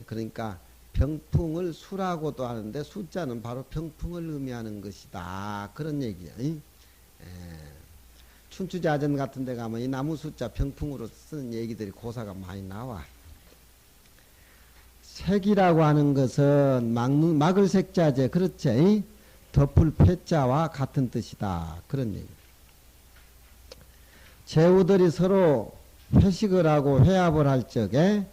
그러니까 병풍을 수라고도 하는데 수자는 바로 병풍을 의미하는 것이다. 그런 얘기야. 춘추자전 같은 데 가면 이 나무 숫자 병풍으로 쓰는 얘기들이 고사가 많이 나와. 색이라고 하는 것은 막을 색자재, 그렇지? 덮을 패자와 같은 뜻이다. 그런 얘기. 제후들이 서로 회식을 하고 회합을 할 적에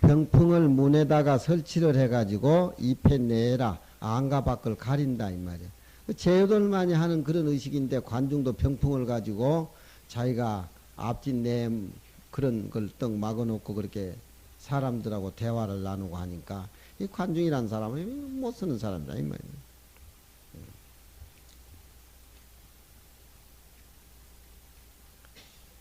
병풍을 문에다가 설치를 해가지고 잎에 내라 안과 밖을 가린다 이 말이야. 제후들만이 하는 그런 의식인데 관중도 병풍을 가지고 자기가 앞뒤 내 그런 걸 떡 막아놓고 그렇게 사람들하고 대화를 나누고 하니까 이 관중이란 사람은 못 쓰는 사람이다 이 말이야.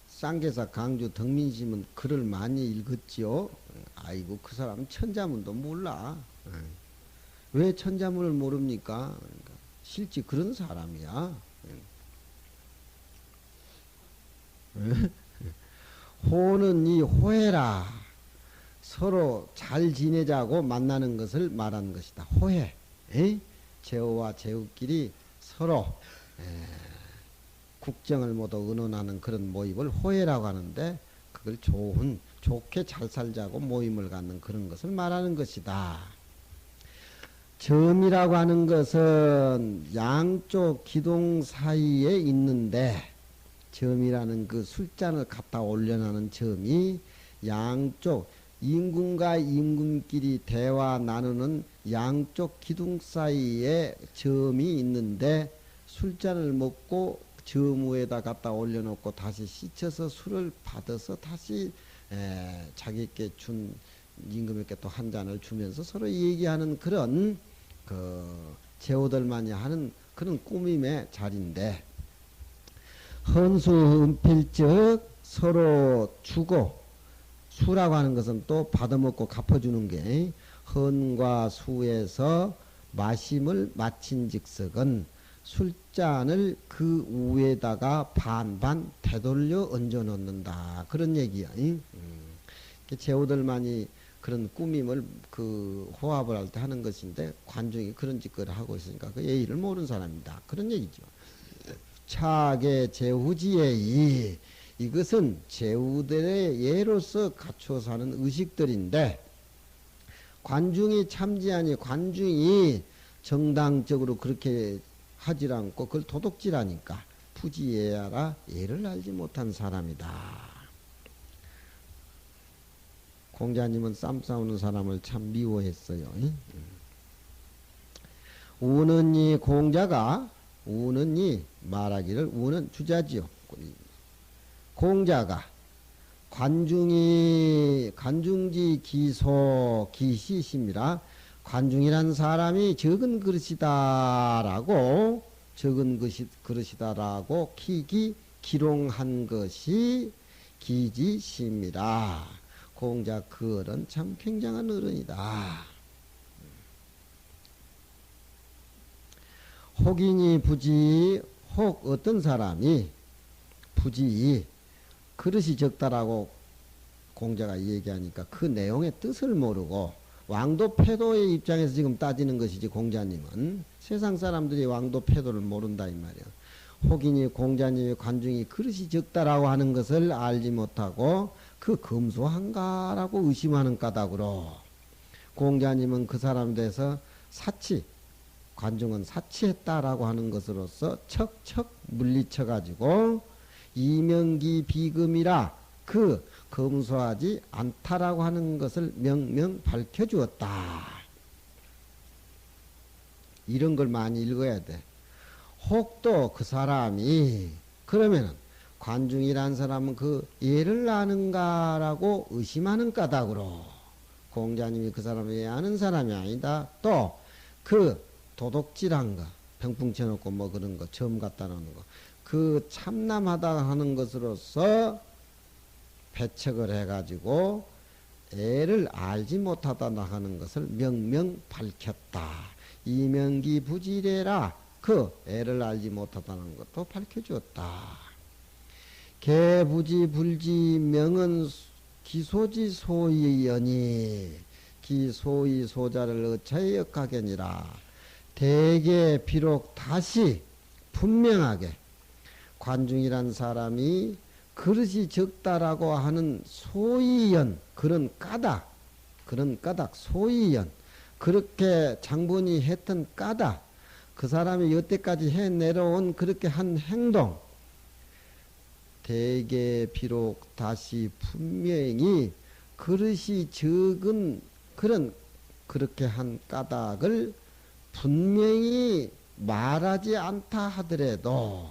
쌍계사 강주 덕민심은 글을 많이 읽었지요. 아이고 그 사람 천자문도 몰라. 왜 천자문을 모릅니까? 그러니까 실제 그런 사람이야. 호는 이 호해라. 서로 잘 지내자고 만나는 것을 말하는 것이다. 호해. 제후와 제후끼리 서로 국정을 모두 의논하는 그런 모임을 호해라고 하는데 그걸 좋게 잘 살자고 모임을 갖는 그런 것을 말하는 것이다. 점이라고 하는 것은 양쪽 기둥 사이에 있는데 점이라는 그 술잔을 갖다 올려놓는 점이 양쪽 임금과 임금끼리 대화 나누는 양쪽 기둥 사이에 점이 있는데 술잔을 먹고 점 위에다 갖다 올려놓고 다시 씻어서 술을 받아서 다시 자기께 준 임금에게 또 한 잔을 주면서 서로 얘기하는 그런 그 제후들만이 하는 그런 꾸밈의 자리인데 헌수 은필적 서로 주고 수라고 하는 것은 또 받아먹고 갚아주는 게 헌과 수에서 마심을 마친 즉석은 술잔을 그 위에다가 반반 되돌려 얹어 놓는다. 그런 얘기야. 제후들만이 그런 꾸밈을 그 호합을 할 때 하는 것인데 관중이 그런 짓거리를 하고 있으니까 그 예의를 모르는 사람이다. 그런 얘기죠. 차계 제후지예의 이것은 제후들의 예로서 갖추어 사는 의식들인데 관중이 참지하니 관중이 정당적으로 그렇게 하질 않고 그걸 도둑질하니까 부지예야라 예를 알지 못한 사람이다. 공자님은 쌈 싸우는 사람을 참 미워했어요. 우는이 공자가 우는이 말하기를 우는 주자지요. 공자가 관중지 기소 기시심이라 관중이란 사람이 적은 그릇이다라고 기롱한 것이 기지심이라. 공자 그 어른 참 굉장한 어른이다. 혹이니 부지 혹 어떤 사람이 부지 그릇이 적다라고 공자가 얘기하니까 그 내용의 뜻을 모르고 왕도 패도의 입장에서 지금 따지는 것이지 공자님은 세상 사람들이 왕도 패도를 모른다 이 말이야. 혹이니 공자님의 관중이 그릇이 적다라고 하는 것을 알지 못하고 그 검소한가라고 의심하는 까닭으로 공자님은 그 사람에 대해서 관중은 사치했다라고 하는 것으로서 척척 물리쳐 가지고 이명기 비금이라 그 검소하지 않다라고 하는 것을 명명 밝혀주었다. 이런 걸 많이 읽어야 돼. 혹도 그 사람이 그러면은 관중이란 사람은 그 예를 아는가라고 의심하는 까닭으로 공자님이 그 사람을 예 아는 사람이 아니다. 또 그 도둑질한 거 병풍 쳐놓고 뭐 그런 거 점 갖다 놓는 거 그 참남하다 하는 것으로서 배척을 해가지고 애를 알지 못하다 하는 것을 명명 밝혔다. 이명기 부지래라 그 애를 알지 못하다는 것도 밝혀주었다. 개부지 불지 명은 기소지 소이여니 기 소위 소자를 어차에 역하겠니라. 대개 비록 다시 분명하게 관중이란 사람이 그릇이 적다라고 하는 소이연 그런 까닭 소이연 그렇게 장본이 했던 까닭 그 사람이 여태까지 해내려온 그렇게 한 행동 대개 비록 다시 분명히 그릇이 적은 그렇게 한 까닭을 분명히 말하지 않다 하더라도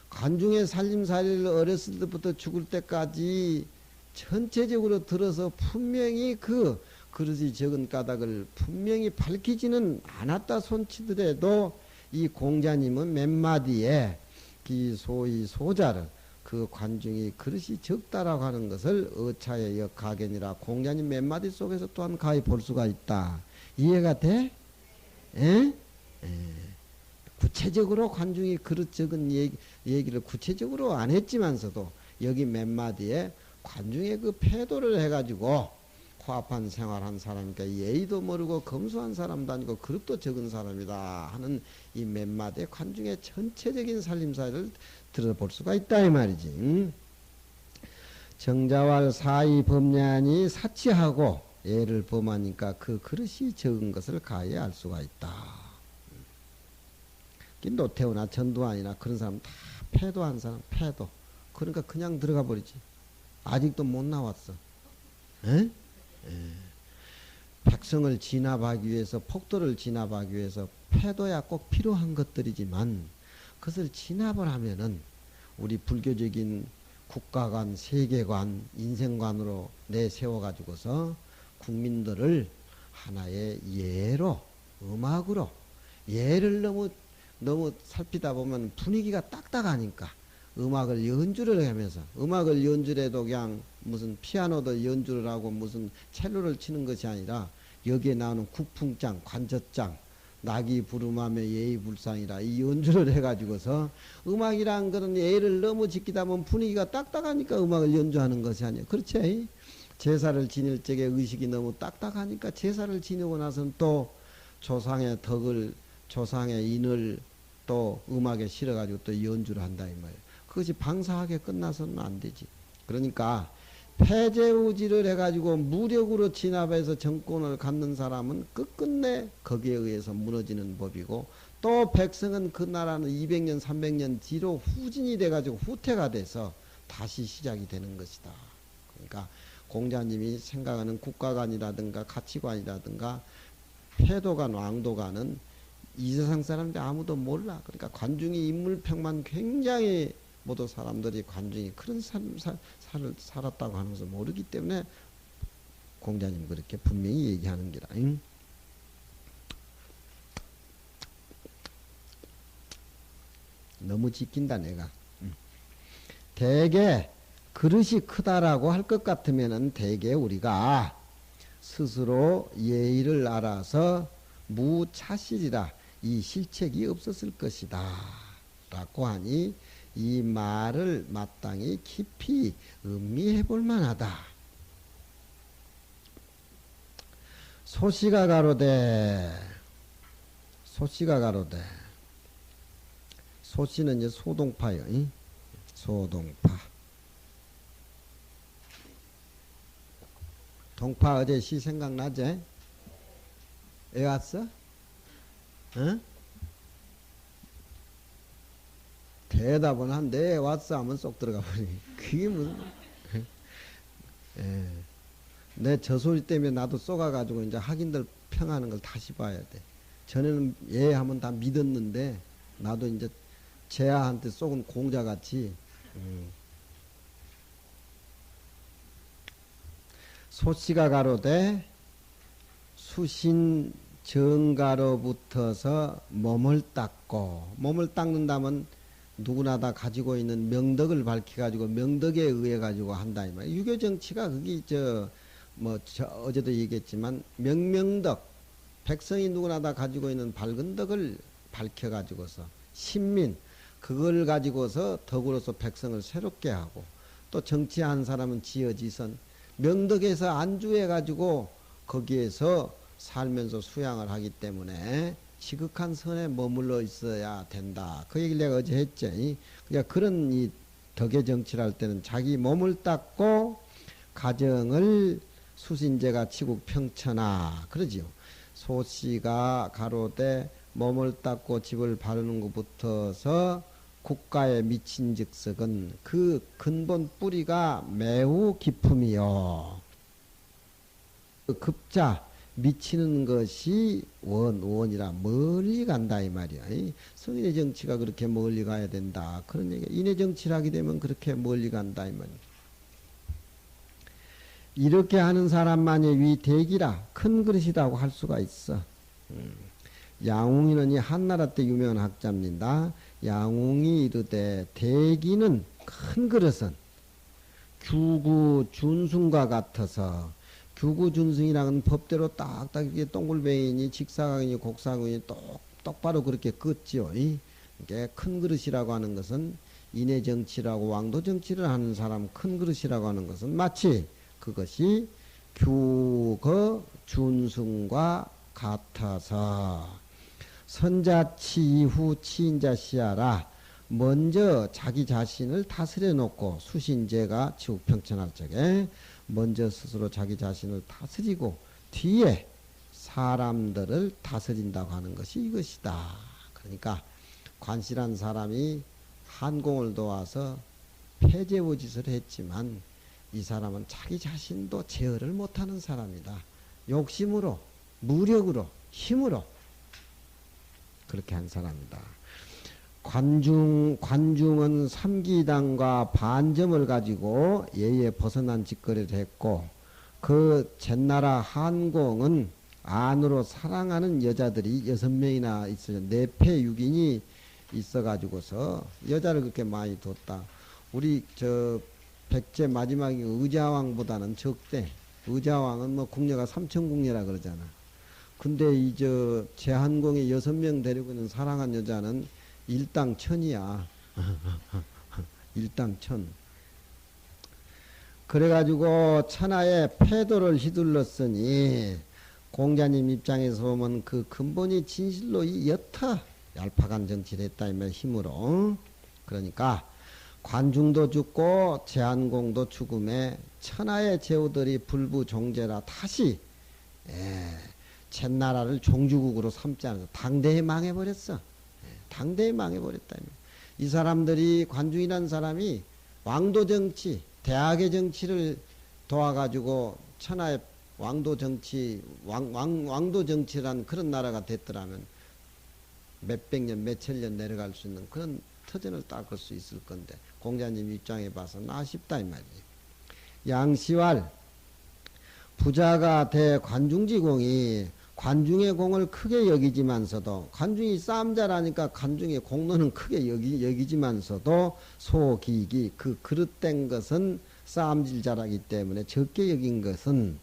관중의 살림살이를 어렸을 때부터 죽을 때까지 전체적으로 들어서 분명히 그 그릇이 적은 까닭을 분명히 밝히지는 않았다 손치더라도 이 공자님은 몇 마디에 기 소위 소자를 그 관중이 그릇이 적다라고 하는 것을 어차의 역하견이라 공자님 몇 마디 속에서 또한 가히 볼 수가 있다. 이해가 돼? 에? 구체적으로 관중이 그릇 적은 얘기를 구체적으로 안 했지만서도 여기 몇 마디에 관중의 그 패도를 해가지고 코앞한 생활한 사람이니까 예의도 모르고 검소한 사람도 아니고 그릇도 적은 사람이다 하는 이 몇 마디에 관중의 전체적인 살림살이를 들어볼 수가 있다 이 말이지. 정자왈 사이 범례하니 사치하고 예를 범하니까 그 그릇이 적은 것을 가히 알 수가 있다. 노태우나 전두환이나 그런 사람 다 패도한 사람 패도 그러니까 그냥 들어가 버리지. 아직도 못 나왔어. 에? 백성을 진압하기 위해서 폭도를 진압하기 위해서 패도야 꼭 필요한 것들이지만 그것을 진압을 하면은 우리 불교적인 국가관, 세계관, 인생관으로 내세워 가지고서 국민들을 하나의 예로 음악으로 예를 너무 살피다 보면 분위기가 딱딱하니까 음악을 연주를 하면서 음악을 연주를 해도 그냥 무슨 피아노도 연주를 하고 무슨 첼로를 치는 것이 아니라 여기에 나오는 국풍장, 관저장, 낙이 부름하며 예의불상이라 이 연주를 해가지고서 음악이란 그런 예를 너무 지키다 보면 분위기가 딱딱하니까 음악을 연주하는 것이 아니에요. 그렇지? 제사를 지낼 적에 의식이 너무 딱딱하니까 제사를 지내고 나서는 또 조상의 덕을 조상의 인을 또 음악에 실어가지고 또 연주를 한다 이 말이에요. 그것이 방사하게 끝나서는 안 되지. 그러니까 폐제우지를 해가지고 무력으로 진압해서 정권을 갖는 사람은 끝끝내 거기에 의해서 무너지는 법이고 또 백성은 그 나라는 200년 300년 뒤로 후진이 돼가지고 후퇴가 돼서 다시 시작이 되는 것이다. 그러니까 공자님이 생각하는 국가관이라든가 가치관이라든가 패도관 왕도관은 이 세상 사람들 아무도 몰라. 그러니까 관중이 인물평만 굉장히 모두 사람들이 관중이 그런 삶을 살았다고 하는 것을 모르기 때문에 공자님 그렇게 분명히 얘기하는 기라. 너무 지킨다 내가. 대개 그릇이 크다라고 할 것 같으면은 대개 우리가 스스로 예의를 알아서 무차실이라 이 실책이 없었을 것이다 라고 하니 이 말을 마땅히 깊이 음미해 볼 만하다. 소시가 가로되 소시는 이제 소동파요. 소동파 동파 어제 시 생각나지? 애 왔어? 어? 대답은 한데 왔어 하면 쏙 들어가 버리. 그게 무슨 내 저 소리 때문에 나도 쏘가가지고 이제 학인들 평하는 걸 다시 봐야 돼. 전에는 예 하면 다 믿었는데 나도 이제 제아한테 쏘은 공자같이 소씨가 가로되 수신 정가로붙어서 몸을 닦고 몸을 닦는다면 누구나 다 가지고 있는 명덕을 밝혀가지고 명덕에 의해 가지고 한다 이 말이야. 유교 정치가 그게 어제도 얘기했지만 명명덕 백성이 누구나 다 가지고 있는 밝은 덕을 밝혀가지고서 신민 그걸 가지고서 덕으로서 백성을 새롭게 하고 또 정치한 사람은 지어지선 명덕에서 안주해 가지고 거기에서 살면서 수양을 하기 때문에 지극한 선에 머물러 있어야 된다. 그 얘기를 내가 어제 했지. 그러니까 그런 이 덕의 정치를 할 때는 자기 몸을 닦고 가정을 수신제가 치국 평천하 그러지요. 소씨가 가로되 몸을 닦고 집을 바르는 것부터서 국가에 미친 즉석은 그 근본 뿌리가 매우 깊음이요. 급자 미치는 것이 원이라 멀리 간다 이 말이야. 성인의 정치가 그렇게 멀리 가야 된다. 그런 얘기야. 인의 정치를 하게 되면 그렇게 멀리 간다 이 말이야. 이렇게 하는 사람만이 위대기라 큰 그릇이라고 할 수가 있어. 양웅이는 이 한나라 때 유명한 학자입니다. 양웅이 이르되 대기는 큰 그릇은 규구 준승과 같아서 규구 준승이라는 법대로 딱딱 이렇게 동글뱅이니 직사각이니 곡사각이니 똑바로 그렇게 긋지요. 이게 큰 그릇이라고 하는 것은 인의 정치라고 왕도 정치를 하는 사람 큰 그릇이라고 하는 것은 마치 그것이 규거 준승과 같아서 선자치 이후 치인자 시하라 먼저 자기 자신을 다스려 놓고 수신제가 지옥평천할 적에 먼저 스스로 자기 자신을 다스리고 뒤에 사람들을 다스린다고 하는 것이 이것이다. 그러니까 관실한 사람이 한공을 도와서 폐제부짓을 했지만 이 사람은 자기 자신도 제어를 못하는 사람이다. 욕심으로 무력으로 힘으로 그렇게 한 사람이다. 관중은 삼기당과 반점을 가지고 예에 벗어난 짓거리를 했고 그 옛나라 한공은 안으로 사랑하는 여자들이 6명이나 있어요. 내패 6인이 있어가지고서 여자를 그렇게 많이 뒀다. 우리 저 백제 마지막에 의자왕보다는 적대. 의자왕은 뭐 궁녀가 삼천궁녀라 그러잖아. 근데 이 저 제한공에 6명 데리고 있는 사랑한 여자는 일당 천이야. 일당 천. 그래가지고 천하에 패도를 휘둘렀으니 공자님 입장에서 보면 그 근본이 진실로 이 여타 얄팍한 정치를 했다 이면 힘으로. 그러니까 관중도 죽고 제한공도 죽음에 천하의 제후들이 불부종제라 다시 옛나라를 종주국으로 삼지 않아서 당대에 망해버렸어. 당대에 망해버렸다. 이 사람들이 관중이라는 사람이 왕도 정치, 대학의 정치를 도와가지고 천하의 왕도 정치, 왕도 정치란 그런 나라가 됐더라면 몇백 년, 몇천 년 내려갈 수 있는 그런 터전을 닦을 수 있을 건데 공자님 입장에 봐서는 아쉽다 이 말이지. 양시왈 부자가 대관중지공이 관중의 공을 크게 여기지만서도 관중이 싸움 잘하니까 관중의 공로는 크게 여기지만서도 소기기 그 그릇된 것은 싸움질 잘하기 때문에 적게 여긴 것은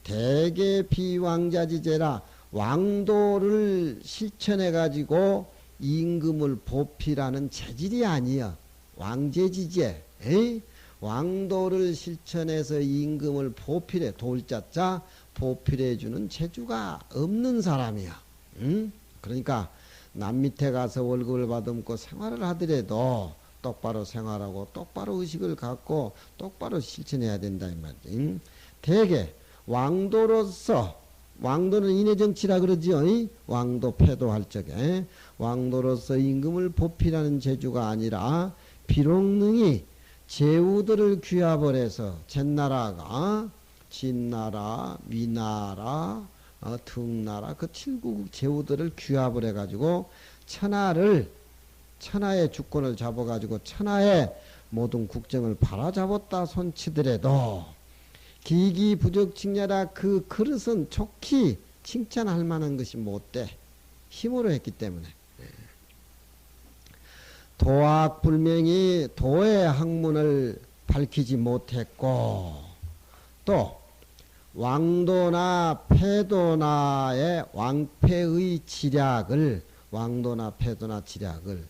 대개 비왕자지제라 왕도를 실천해 가지고 임금을 보필하는 체질이 아니여. 왕제지제 왕도를 실천해서 임금을 보필해 돌자자 보필해 주는 재주가 없는 사람이야. 응? 그러니까 남 밑에 가서 월급을 받아먹고 생활을 하더라도 똑바로 생활하고 똑바로 의식을 갖고 똑바로 실천해야 된다 이 말이지. 응? 대개 왕도로서 왕도는 인의 정치라 그러지요. 왕도 패도할 적에 왕도로서 임금을 보필하는 재주가 아니라 비록 능히 제후들을 규합을 해서 옛나라가 진나라, 위나라, 등나라 그 7국국 제후들을 규합을 해가지고 천하의 주권을 잡아가지고 천하의 모든 국정을 바라잡았다 손치더라도 기기부적칭냐라 그 그릇은 좋게 칭찬할 만한 것이 못돼. 힘으로 했기 때문에. 도학불명이 도의 학문을 밝히지 못했고 또 왕도나 패도나의 왕패의 지략을 왕도나 패도나 지략을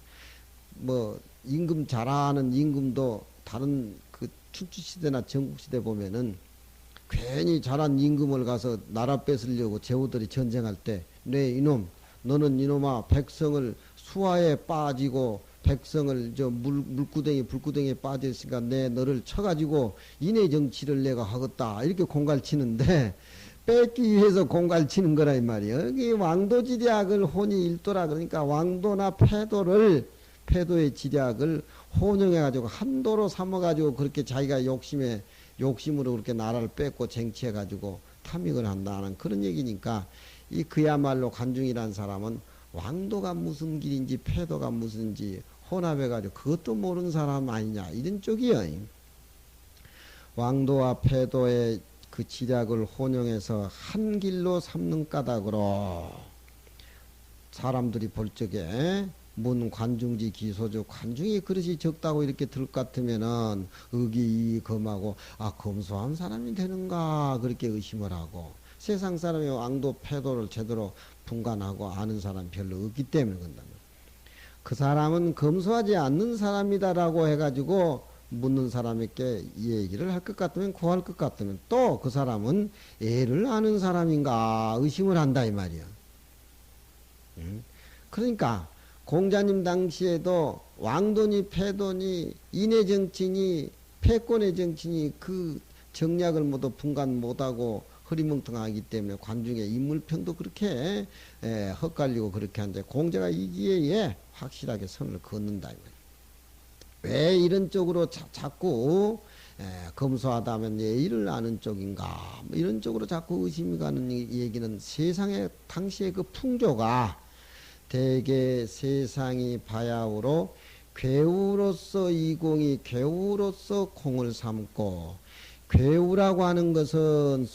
뭐 임금 잘하는 임금도 다른 그 춘추시대나 전국시대 보면은 괜히 자란 임금을 가서 나라 뺏으려고 제후들이 전쟁할 때, 네 이놈, 너는 이놈아 백성을 수하에 빠지고 백성을 저 물구덩이 불구덩이에 빠져 있으니까 내 너를 쳐가지고 인해 정치를 내가 하겠다 이렇게 공갈치는데 뺏기 위해서 공갈치는 거라 이 말이에요. 여기 왕도 지략을 혼이 일도라 그러니까 왕도나 패도의 지략을 혼용해 가지고 한도로 삼아 가지고 그렇게 자기가 욕심으로 그렇게 나라를 뺏고 쟁취해 가지고 탐닉을 한다는 그런 얘기니까 이 그야말로 관중이란 사람은 왕도가 무슨 길인지 패도가 무슨지 혼합해 가지고 그것도 모르는 사람 아니냐 이런 쪽이요. 왕도와 패도의 그 지략을 혼용해서 한 길로 삼는 까닭으로 사람들이 볼 적에 문 관중지 기소적 관중이 그릇이 적다고 이렇게 들 것 같으면은 의기검하고 아 검소한 사람이 되는가 그렇게 의심을 하고 세상 사람이 왕도 패도를 제대로 분간하고 아는 사람 별로 없기 때문에 그런다면 그 사람은 검소하지 않는 사람이다라고 해가지고 묻는 사람에게 이 얘기를 할 것 같으면 구할 것 같으면 또 그 사람은 애를 아는 사람인가 의심을 한다 이 말이야. 그러니까 공자님 당시에도 왕도니 패도니 인의 정치니 패권의 정치니 그 정략을 모두 분간 못하고 흐리멍텅하기 때문에 관중의 인물평도 그렇게 헛갈리고 그렇게 하는데 공자가 이기에 확실하게 선을 긋는다. 왜 이런 쪽으로 자꾸 검소하다면 예의를 아는 쪽인가 뭐 이런 쪽으로 자꾸 의심이 가는 얘기는 세상의 당시의 그 풍조가 대개 세상이 바야흐로 괴우로서 이공이 괴우로서 공을 삼고 괴우라고 하는 것은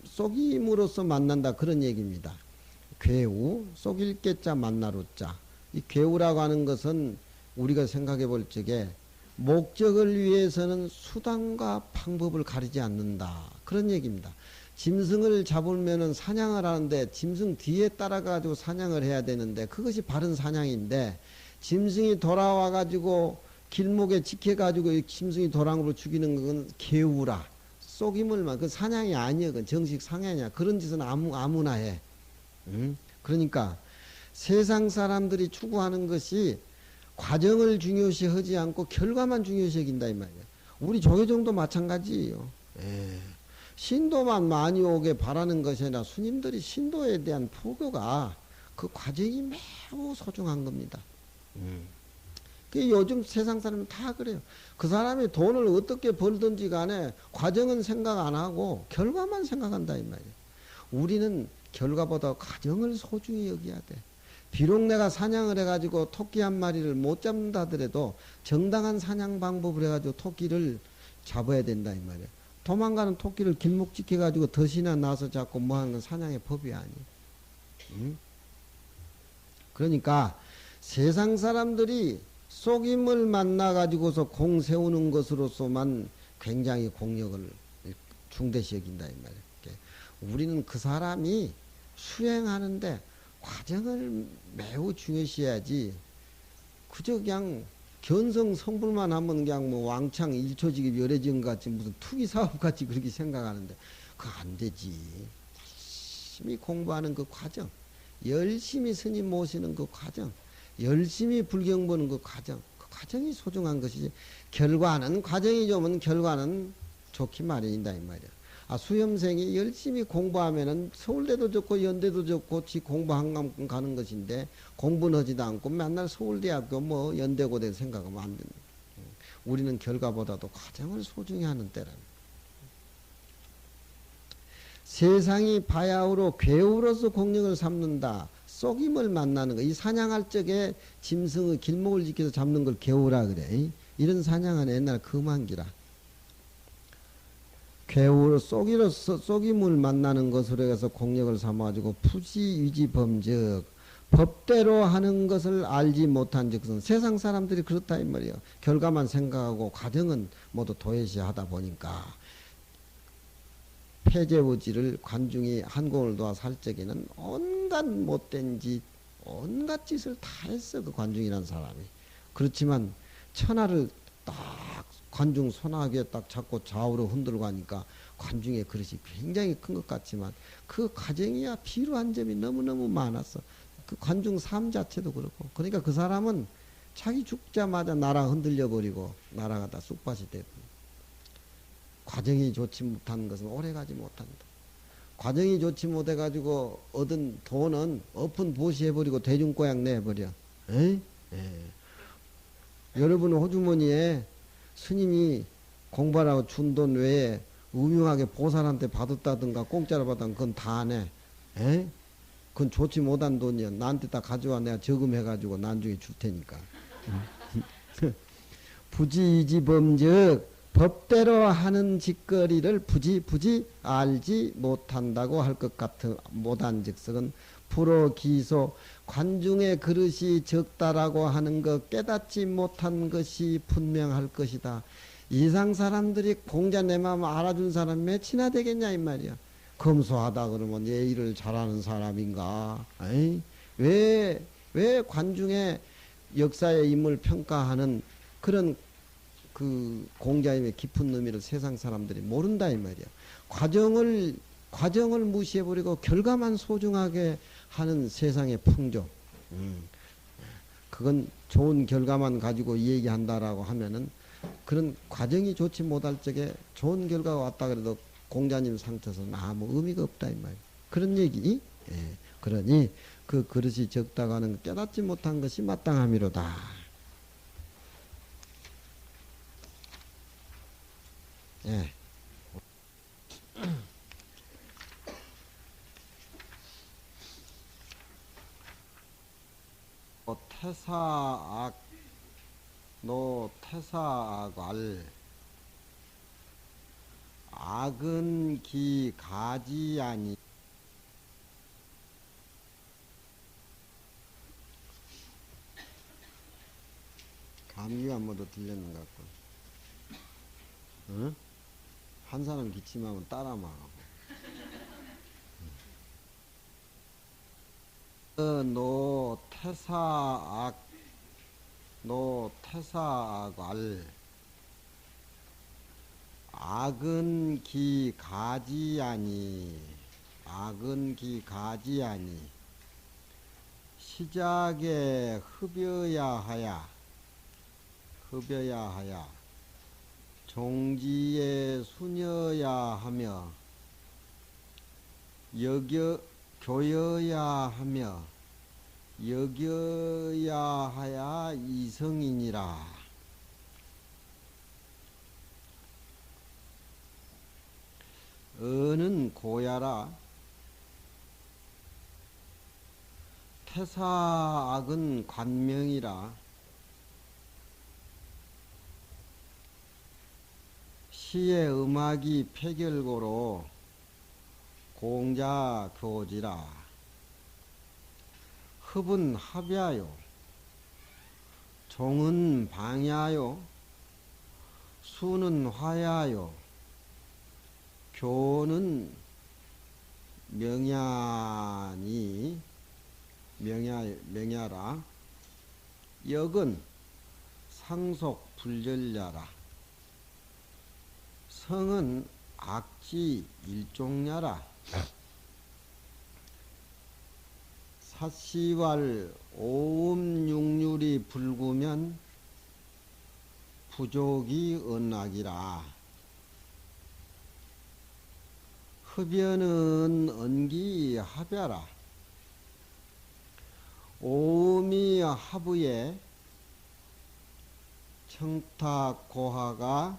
속임으로써 만난다 그런 얘기입니다. 괴우 속일 깨자 만나로 자. 이 괴우라고 하는 것은 우리가 생각해 볼 적에 목적을 위해서는 수단과 방법을 가리지 않는다 그런 얘기입니다. 짐승을 잡으면은 사냥을 하는데 짐승 뒤에 따라가지고 사냥을 해야 되는데 그것이 바른 사냥인데 짐승이 돌아와가지고 길목에 지켜가지고 짐승이 돌아온 걸 죽이는 건 개우라 속임을만 그 사냥이 아니야 그건 정식 사냥이야 그런 짓은 아무나 해. 그러니까 세상 사람들이 추구하는 것이 과정을 중요시 하지 않고 결과만 중요시 여긴다 이 말이야. 우리 조계종도 마찬가지예요. 신도만 많이 오게 바라는 것이 아니라 스님들이 신도에 대한 포교가 그 과정이 매우 소중한 겁니다. 요즘 세상 사람은 다 그래요. 그 사람이 돈을 어떻게 벌든지 간에 과정은 생각 안 하고 결과만 생각한다 이 말이에요. 우리는 결과보다 과정을 소중히 여겨야 돼. 비록 내가 사냥을 해가지고 토끼 한 마리를 못 잡는다 하더라도 정당한 사냥 방법을 해가지고 토끼를 잡아야 된다 이 말이에요. 도망가는 토끼를 길목 지켜가지고 덫이나 나서 잡고 뭐하는 건 사냥의 법이 아니에요. 그러니까 세상 사람들이 속임을 만나가지고서 공 세우는 것으로서만 굉장히 공력을 중대시 여긴다 이 말이에요. 우리는 그 사람이 수행하는데 과정을 매우 중요시해야지 그저 그냥 견성 성불만 하면 그냥 뭐 왕창 일초직이 열애지은 같이 무슨 투기 사업 같이 그렇게 생각하는데 그거 안 되지. 열심히 공부하는 그 과정, 열심히 스님 모시는 그 과정, 열심히 불경 보는 그 과정이 소중한 것이지 결과는 과정이 좋으면 결과는 좋기 마련이다 이 말이야. 수험생이 열심히 공부하면은 서울대도 좋고 연대도 좋고 지 공부 한 만큼 가는 것인데 공부는 하지도 않고 맨날 서울대학교 뭐 연대고대 생각하면 안 된다. 우리는 결과보다도 과정을 소중히 하는 때라. 세상이 바야흐로 괴우로서 공력을 삼는다. 속임을 만나는 거. 이 사냥할 적에 짐승의 길목을 지켜서 잡는 걸 괴우라 그래. 이런 사냥은 옛날 금한기라. 괴우로 속임을 만나는 것으로 해서 공력을 삼아가지고 푸지위지범즉 법대로 하는 것을 알지 못한 즉은 세상 사람들이 그렇다 이 말이에요. 결과만 생각하고 과정은 모두 도외시하다 보니까 폐제우지를 관중이 한공을 도와 살 적에는 온갖 못된 짓, 온갖 짓을 다 했어 그 관중이라는 사람이. 그렇지만 천하를 딱 관중 손아귀에 딱 잡고 좌우로 흔들고 하니까 관중의 그릇이 굉장히 큰 것 같지만 그 과정이야 비루한 점이 너무너무 많았어. 그 관중 삶 자체도 그렇고. 그러니까 그 사람은 자기 죽자마자 나라 흔들려 버리고 나라가 다 쑥밭이 되고, 과정이 좋지 못한 것은 오래가지 못한다. 과정이 좋지 못해가지고 얻은 돈은 엎은 보시해버리고 대중고향 내버려. 에이? 예. 여러분 호주머니에 스님이 공부하라고 준 돈 외에 음흉하게 보살한테 받았다든가 공짜로 받았던 그건 다 내. 에? 그건 좋지 못한 돈이야. 나한테 다 가져와. 내가 저금해가지고 나중에 줄 테니까. 부지이지범즉 법대로 하는 짓거리를 부지 알지 못한다고 할 것 같은 못한 즉석은 불어기소 관중의 그릇이 적다라고 하는 것 깨닫지 못한 것이 분명할 것이다. 이상 사람들이 공자 내 마음 알아준 사람 몇이나 되겠냐 이 말이야. 검소하다 그러면 예의를 잘하는 사람인가? 에이? 왜 관중의 역사의 인물 평가하는 그런 그 공자님의 깊은 의미를 세상 사람들이 모른다 이 말이야. 과정을 무시해버리고 결과만 소중하게 하는 세상의 풍조. 그건 좋은 결과만 가지고 얘기한다라고 하면은 그런 과정이 좋지 못할 적에 좋은 결과가 왔다 그래도 공자님 상태에서는 아무 의미가 없다 이 말이야. 그런 얘기. 예. 그러니 그 그릇이 적다가는 깨닫지 못한 것이 마땅함이로다. 예. 태사악 태사악알 악은 기 가지아니 감기가 뭐도 들렸는 것 같고. 응? 한 사람 기침하면 따라 말하고. 태사악알 악은 기 가지아니 시작에 흡여야 하야 종지에 순여야 하며 교여야 여겨야 하야 이성이니라. 어는 고야라. 태사악은 관명이라. 시의 음악이 폐결고로 공자 교지라. 흡은 합야요 종은 방야요 수는 화야요 교는 명야라. 역은 상속 불절야라. 성은 악지 일종야라. 사시왈 오음육률이 불구면 부족이 언악이라. 흡연은 언기 합야라. 오음이 하부에 청탁 고하가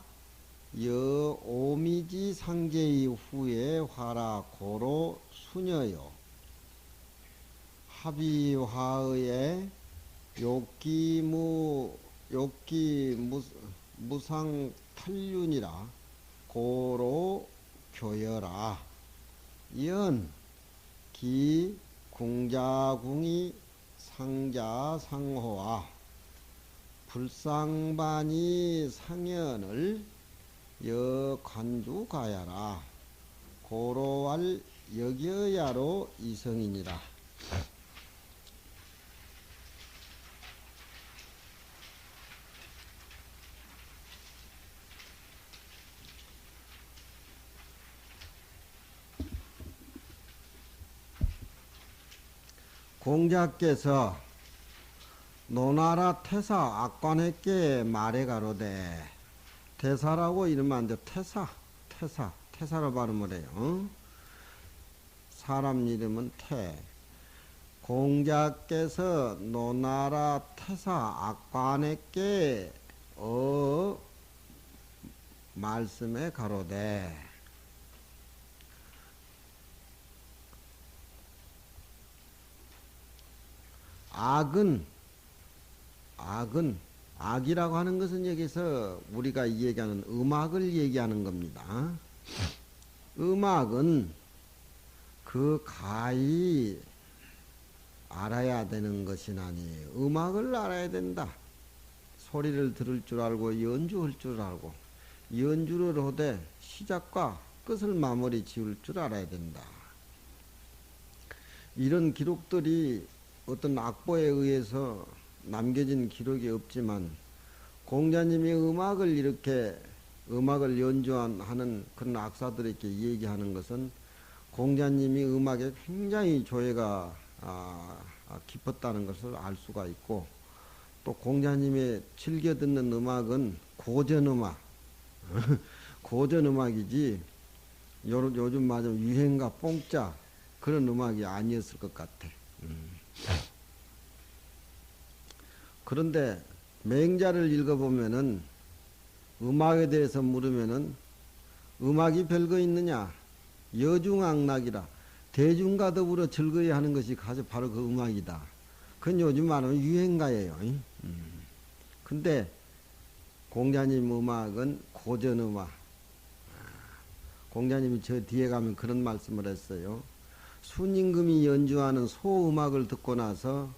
여 오미지 상제의 후에 화라 고로 수녀요. 합의화의 무상 탈륜이라 고로 교여라. 연 기 궁자궁이 상자 상호와 불상반이 상연을 여 관주 가야라. 고로할 여겨야로 이성이니라. 공자께서 노나라 태사 악관에게 말해 가로되 태사라고 이러면 안 돼. 태사로 발음을 해요. 어? 사람 이름은 태. 공자께서 노나라 태사 악관에게 말씀에 가로되 악이라고 하는 것은 여기서 우리가 얘기하는 음악을 얘기하는 겁니다. 음악은 그 가히 알아야 되는 것이 아니 음악을 알아야 된다. 소리를 들을 줄 알고 연주할 줄 알고 연주를 하되 시작과 끝을 마무리 지을 줄 알아야 된다. 이런 기록들이 어떤 악보에 의해서 남겨진 기록이 없지만 공자님이 음악을 연주하는 그런 악사들에게 얘기하는 것은 공자님이 음악에 굉장히 조예가 깊었다는 것을 알 수가 있고 또 공자님이 즐겨 듣는 음악은 고전음악 고전음악이지 요즘 말하면 유행가 뽕짜 그런 음악이 아니었을 것 같아. 그런데 맹자를 읽어보면은 음악에 대해서 물으면은 음악이 별거 있느냐? 여중악락이라 대중과 더불어 즐거이 하는 것이 바로 그 음악이다. 그건 요즘 말하면 유행가예요. 근데 공자님 음악은 고전음악. 공자님이 저 뒤에 가면 그런 말씀을 했어요. 순임금이 연주하는 소음악을 듣고 나서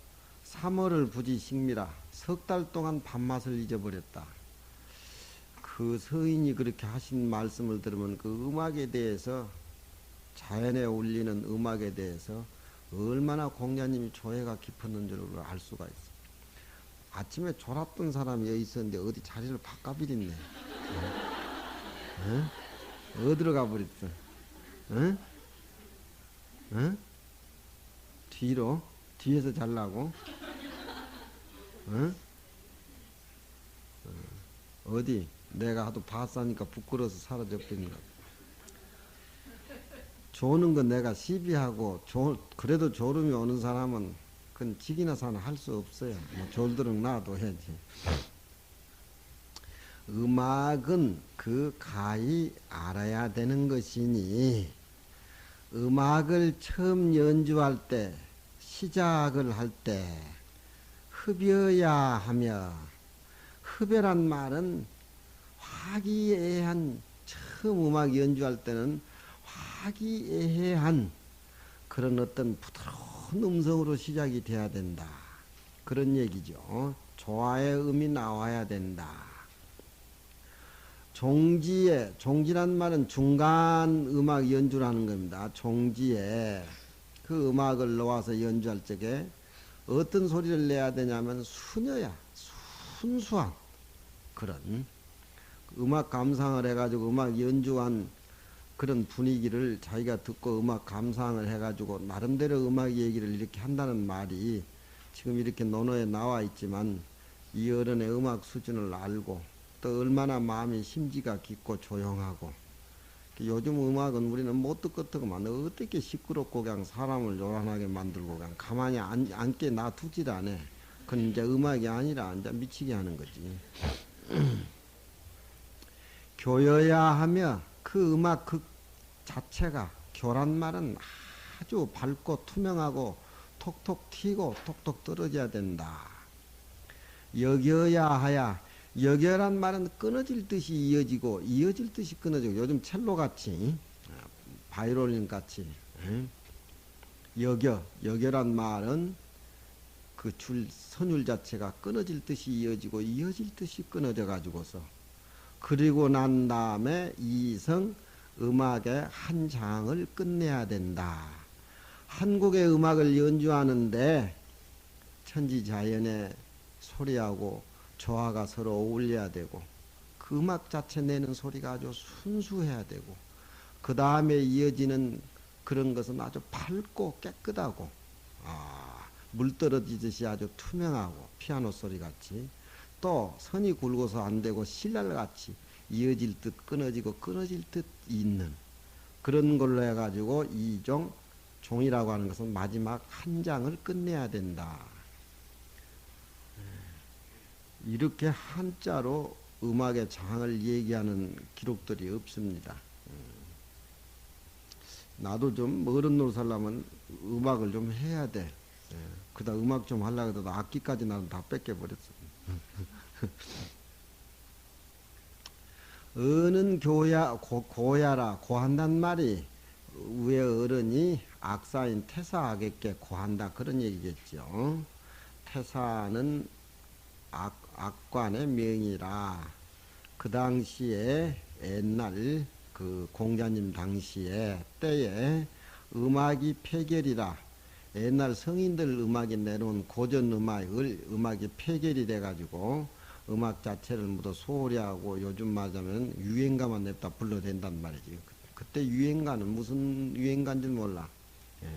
3월을 부지 식미라 석 달 동안 밥맛을 잊어버렸다. 그 서인이 그렇게 하신 말씀을 들으면 그 음악에 대해서 자연에 울리는 음악에 대해서 얼마나 공자님이 조예가 깊었는 줄 알 수가 있어. 아침에 졸았던 사람이 여기 있었는데 어디 자리를 바꿔버렸네. 어디로 가버렸어? 응? 응? 뒤에서 잘라고? 응? 어디? 내가 하도 봤으니까 부끄러워서 사라져버린 거. 조는 건 내가 시비하고 그래도 졸음이 오는 사람은 그건 지기나 사나 할 수 없어요. 뭐 졸도록 놔둬야지. 음악은 그 가히 알아야 되는 것이니 음악을 처음 연주할 때 시작을 할 때 흡여야 하며 흡여란 말은 화기애애한 처음 음악 연주할 때는 화기애애한 그런 어떤 부드러운 음성으로 시작이 돼야 된다. 그런 얘기죠. 조화의 음이 나와야 된다. 종지란 말은 중간 음악 연주라는 겁니다. 종지에 그 음악을 놓아서 연주할 적에 어떤 소리를 내야 되냐면 순수한 그런 음악 감상을 해가지고 음악 연주한 그런 분위기를 자기가 듣고 음악 감상을 해가지고 나름대로 음악 얘기를 이렇게 한다는 말이 지금 이렇게 논어에 나와 있지만 이 어른의 음악 수준을 알고 또 얼마나 마음이 심지가 깊고 조용하고 요즘 음악은 우리는 못 듣겠더구만 어떻게 시끄럽고 그냥 사람을 요란하게 만들고 그냥 가만히 앉게 놔두질 않아. 그건 이제 음악이 아니라 이제 미치게 하는 거지. 교여야 하며 그 음악 그 자체가 교란 말은 아주 밝고 투명하고 톡톡 튀고 톡톡 떨어져야 된다. 여겨야 하야 여겨란 말은 끊어질 듯이 이어지고 이어질 듯이 끊어지고 요즘 첼로같이 바이올린같이 여겨란 말은 그 선율 자체가 끊어질 듯이 이어지고 이어질 듯이 끊어져 가지고서 그리고 난 다음에 이성 음악의 한 장을 끝내야 된다. 한국의 음악을 연주하는데 천지자연의 소리하고 조화가 서로 어울려야 되고 그 음악 자체 내는 소리가 아주 순수해야 되고 그 다음에 이어지는 그런 것은 아주 밝고 깨끗하고 물 떨어지듯이 아주 투명하고 피아노 소리 같이, 또 선이 굵어서 안 되고 실날 같이 이어질 듯 끊어지고 끊어질 듯 있는 그런 걸로 해가지고 이 종이라고 하는 것은 마지막 한 장을 끝내야 된다. 이렇게 한자로 음악의 장을 얘기하는 기록들이 없습니다. 나도 좀 어른 노릇 하려면 음악을 좀 해야 돼. 그다 음악 좀 하려고 해도 악기까지 나는 다 뺏겨버렸어. 어는 고야라 고한단 말이 위에 어른이 악사인 태사하게께 고한다 그런 얘기겠죠. 태사는 악관의 명이라 그 당시에 옛날 그 공자님 당시에 때에 음악이 폐결이라 옛날 성인들 음악이 내놓은 고전 음악이 폐결이 돼가지고 음악 자체를 모두 소홀히 하고 요즘 말하자면 유행가만 냅다 불러댄단 말이지. 그때 유행가는 무슨 유행가인지 몰라. 예.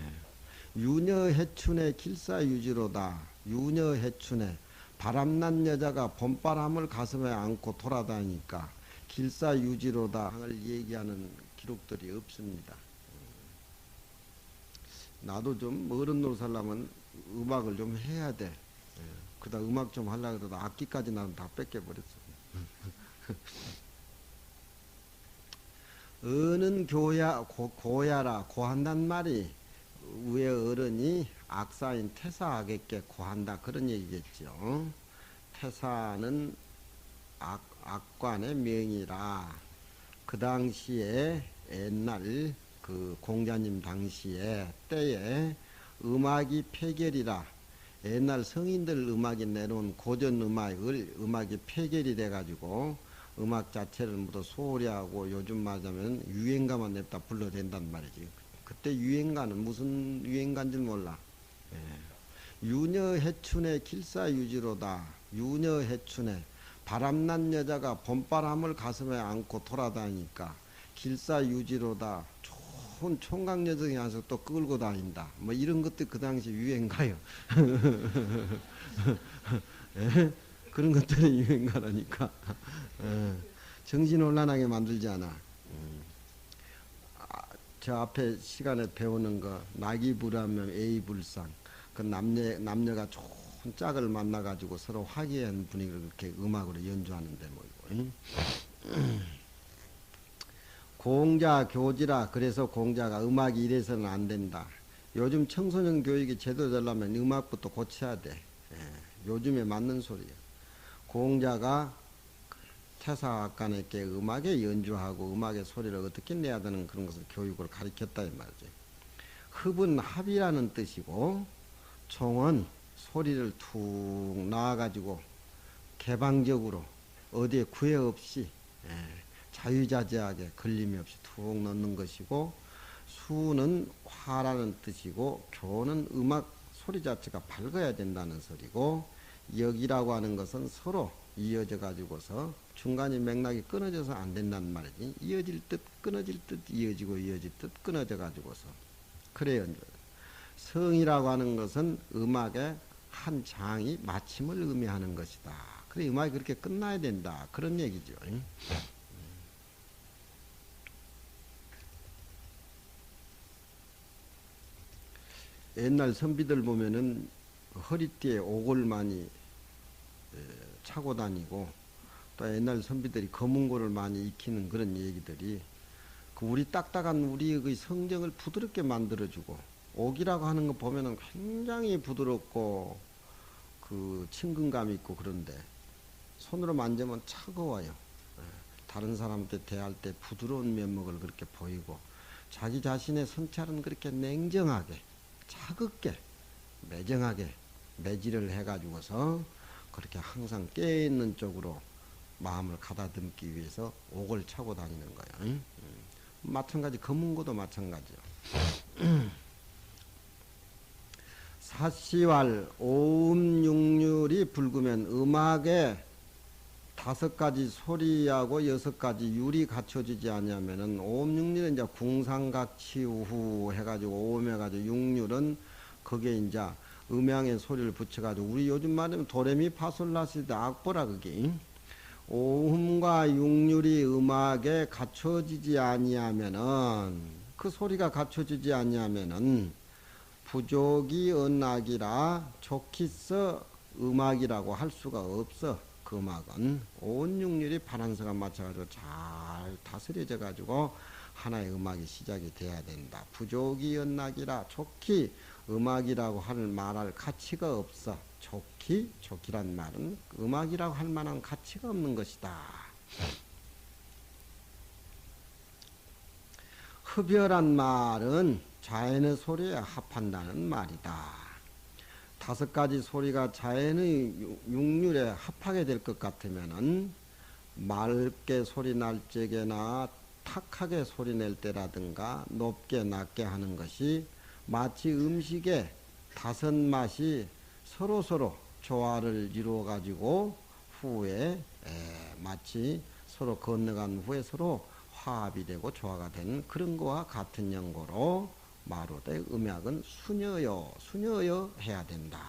유녀해춘의 길사유지로다. 유녀해춘의 바람난 여자가 봄바람을 가슴에 안고 돌아다니까 길사유지로다 를 얘기하는 기록들이 없습니다. 나도 좀 어른 노릇 하려면 음악을 좀 해야 돼. 그다 음악 좀 하려고 해도 악기까지 나는 다 뺏겨버렸어. 어는 고야라 고한단 말이 위에 어른이 악사인 태사하게께 고한다 그런 얘기겠죠. 태사는 악관의 명이라 그 당시에 옛날 그 공자님 당시에 때에 음악이 폐결이라 옛날 성인들 음악이 내놓은 고전 음악이 폐결이 돼가지고 음악 자체를 모두 소홀히 하고 요즘 말하자면 유행가만 냅다 불러댄단 말이지. 그때 유행가는 무슨 유행가인지 몰라. 예. 유녀해춘의 길사유지로다. 유녀해춘의 바람난 여자가 봄바람을 가슴에 안고 돌아다니까 길사유지로다. 좋은 총각 여성이 와서 또 끌고 다닌다. 뭐 이런 것들 그 당시 유행가요. 예? 그런 것들이 유행가라니까. 정신혼란하게 만들지 않아. 저 앞에 시간에 배우는 거 낙이불하면 애이불상 그 남녀가 좋은 짝을 만나가지고 서로 화기애애한 분위기를 그렇게 음악으로 연주하는데 뭐 공자 교지라 그래서 공자가 음악이 이래서는 안 된다. 요즘 청소년 교육이 제대로 되려면 음악부터 고쳐야 돼. 요즘에 맞는 소리야. 공자가 태사학관에게 음악에 연주하고 음악의 소리를 어떻게 내야 되는 그런 것을 교육을 가르쳤다 이 말이지. 흡은 합이라는 뜻이고 총은 소리를 툭 나와가지고 개방적으로 어디에 구애 없이 자유자재하게 걸림이 없이 툭 넣는 것이고 수는 화라는 뜻이고 교는 음악 소리 자체가 밝아야 된다는 소리고 역이라고 하는 것은 서로 이어져 가지고서 중간에 맥락이 끊어져서 안 된다는 말이지. 이어질 듯 끊어질 듯 이어지고 이어질 듯 끊어져 가지고서 그래요. 성이라고 하는 것은 음악의 한 장이 마침을 의미하는 것이다. 그래 음악이 그렇게 끝나야 된다. 그런 얘기죠. 옛날 선비들 보면은 허리띠에 옥을 많이 차고 다니고 또 옛날 선비들이 검은고를 많이 익히는 그런 얘기들이 그 우리 딱딱한 우리의 그 성정을 부드럽게 만들어주고 옥이라고 하는 거 보면은 굉장히 부드럽고 그 친근감 있고 그런데 손으로 만지면 차가워요. 다른 사람한테 대할 때 부드러운 면목을 그렇게 보이고 자기 자신의 성찰은 그렇게 냉정하게 차갑게 매정하게 매질을 해가지고서 그렇게 항상 깨있는 쪽으로 마음을 가다듬기 위해서 옥을 차고 다니는 거야. 마찬가지 검은고도 마찬가지요. 사시왈 오음육률이 불구면 음악에 5가지 소리하고 6가지 율이 갖춰지지 않냐면은 오음육률은 이제 궁상각치우후 해가지고 오음해가지고 육률은 그게 이제 음양의 소리를 붙여가지고 우리 요즘 말하면 도레미파솔라시도 악보라 그게. 오음과 육률이 음악에 갖춰지지 아니하면은 그 소리가 갖춰지지 아니하면은 부족이 언악이라 좋기서 음악이라고 할 수가 없어. 그 음악은 온 육률이 반한성에 맞춰가지고 잘 다스려져 가지고 하나의 음악이 시작이 돼야 된다. 부족이 언악이라 좋기 음악이라고 말할 가치가 없어. 좋기란 말은 음악이라고 할 만한 가치가 없는 것이다. 흡열한 말은 자연의 소리에 합한다는 말이다. 5가지 소리가 자연의 육률에 합하게 될 것 같으면은 맑게 소리 날 적에나 탁하게 소리 낼 때라든가 높게 낮게 하는 것이 마치 음식의 5맛이 서로서로 조화를 이루어 가지고 후에 마치 서로 건너간 후에 서로 화합이 되고 조화가 되는 그런 거와 같은 연고로 마루대 음악은 순여여 해야 된다.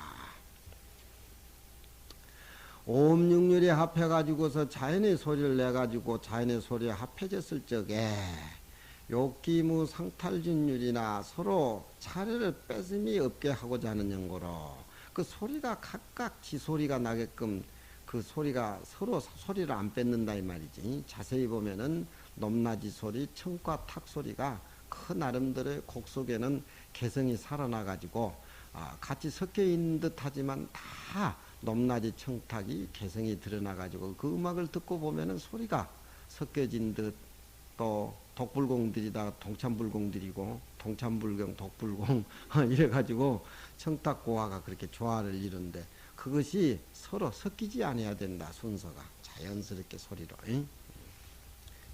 오음육률이 합해가지고서 자연의 소리를 내가지고 자연의 소리에 합해졌을 적에 욕기무 상탈진율이나 서로 차례를 뺏음이 없게 하고자 하는 연고로 그 소리가 각각 지 소리가 나게끔 그 소리가 서로 소리를 안 뺏는다 이 말이지. 자세히 보면은 높낮이 소리, 청과 탁 소리가 그 나름대로의 곡 속에는 개성이 살아나가지고 같이 섞여 있는 듯 하지만 다 높낮이 청탁이 개성이 드러나가지고 그 음악을 듣고 보면은 소리가 섞여진 듯 또 독불공들이다 동참불공들이고 동참불경 독불공 이래가지고 청탁고화가 그렇게 조화를 이룬데 그것이 서로 섞이지 않아야 된다. 순서가 자연스럽게 소리로.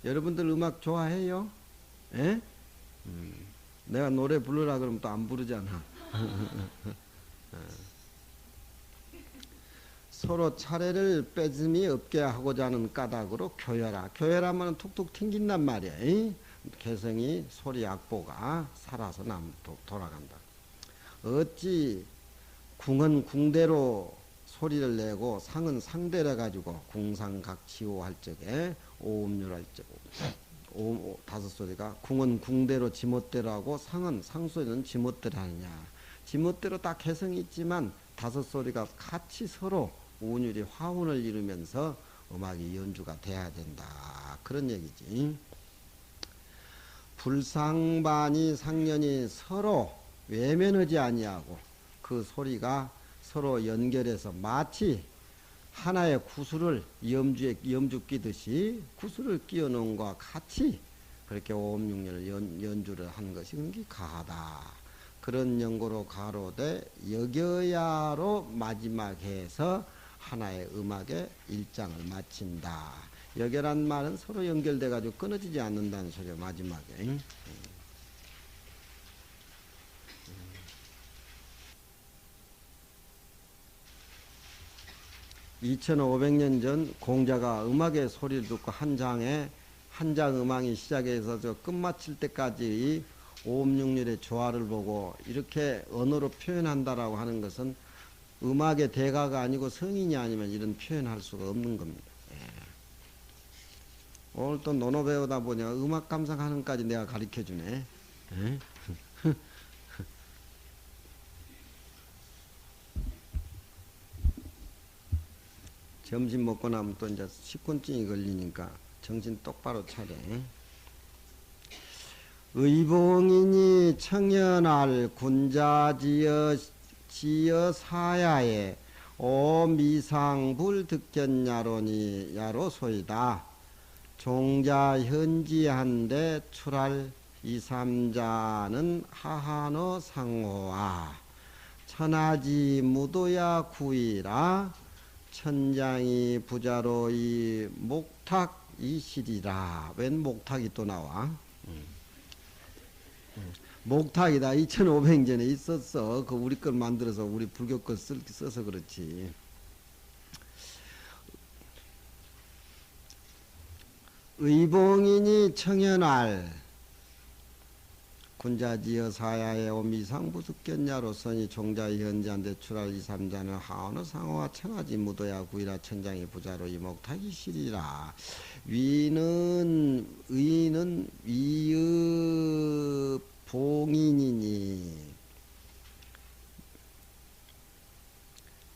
여러분들 음악 좋아해요? 에? 내가 노래 부르라 그러면 또 안 부르잖아. 서로 차례를 뺏음이 없게 하고자 하는 까닭으로 교열하. 교열하면 툭툭 튕긴단 말이야. 개성이 소리 악보가 살아서 돌아간다. 어찌 궁은 궁대로 소리를 내고 상은 상대로 해가지고 궁상각치호 할 적에 오음률 할 적에 오음 5소리가 궁은 궁대로 지멋대로 하고 상은 상소리는 지멋대로 하느냐. 지멋대로 다 개성이 있지만 5소리가 같이 서로 오운율이 화운을 이루면서 음악이 연주가 돼야 된다. 그런 얘기지. 불상반이 상년이 서로 외면하지 아니하고 그 소리가 서로 연결해서 마치 하나의 구슬을 염주 끼듯이 구슬을 끼워 놓은 것과 같이 그렇게 오음육렬을 연주를 한 것이 그게 가하다. 그런 연고로 가로되 여겨야로 마지막에서 하나의 음악의 일장을 마친다. 여겨란 말은 서로 연결돼 가지고 끊어지지 않는다는 소리야. 마지막에. 2500년 전 공자가 음악의 소리를 듣고 한 장 음악이 시작해서 저 끝마칠 때까지 오음육률의 조화를 보고 이렇게 언어로 표현한다라고 하는 것은 음악의 대가가 아니고 성인이 아니면 이런 표현할 수가 없는 겁니다. 오늘 또 논어 배우다 보니 음악 감상하는까지 내가 가르쳐 주네. 점심 먹고 나면 또 이제 식곤증이 걸리니까 정신 똑바로 차려. 의봉이니 청년할 군자지어 사야에 오미상불 득견야로니 야로소이다. 종자 현지한데 출할 이삼자는 하하노 상호와 천하지 무도야 구이라 천장이 부자로 이 목탁 이실이라. 웬 목탁이 또 나와? 목탁이다. 2500년에 있었어. 그 우리 걸 만들어서 우리 불교 걸 써서 그렇지. 의봉이니 청연할 군자지어 사야에 오미상부숙견야로서니 종자의 현자한테 출할 이삼자는 하어느 상어와 천하지 무도야 구이라 천장이 부자로 이목타기 시리라. 위는 의는 위의 봉인이니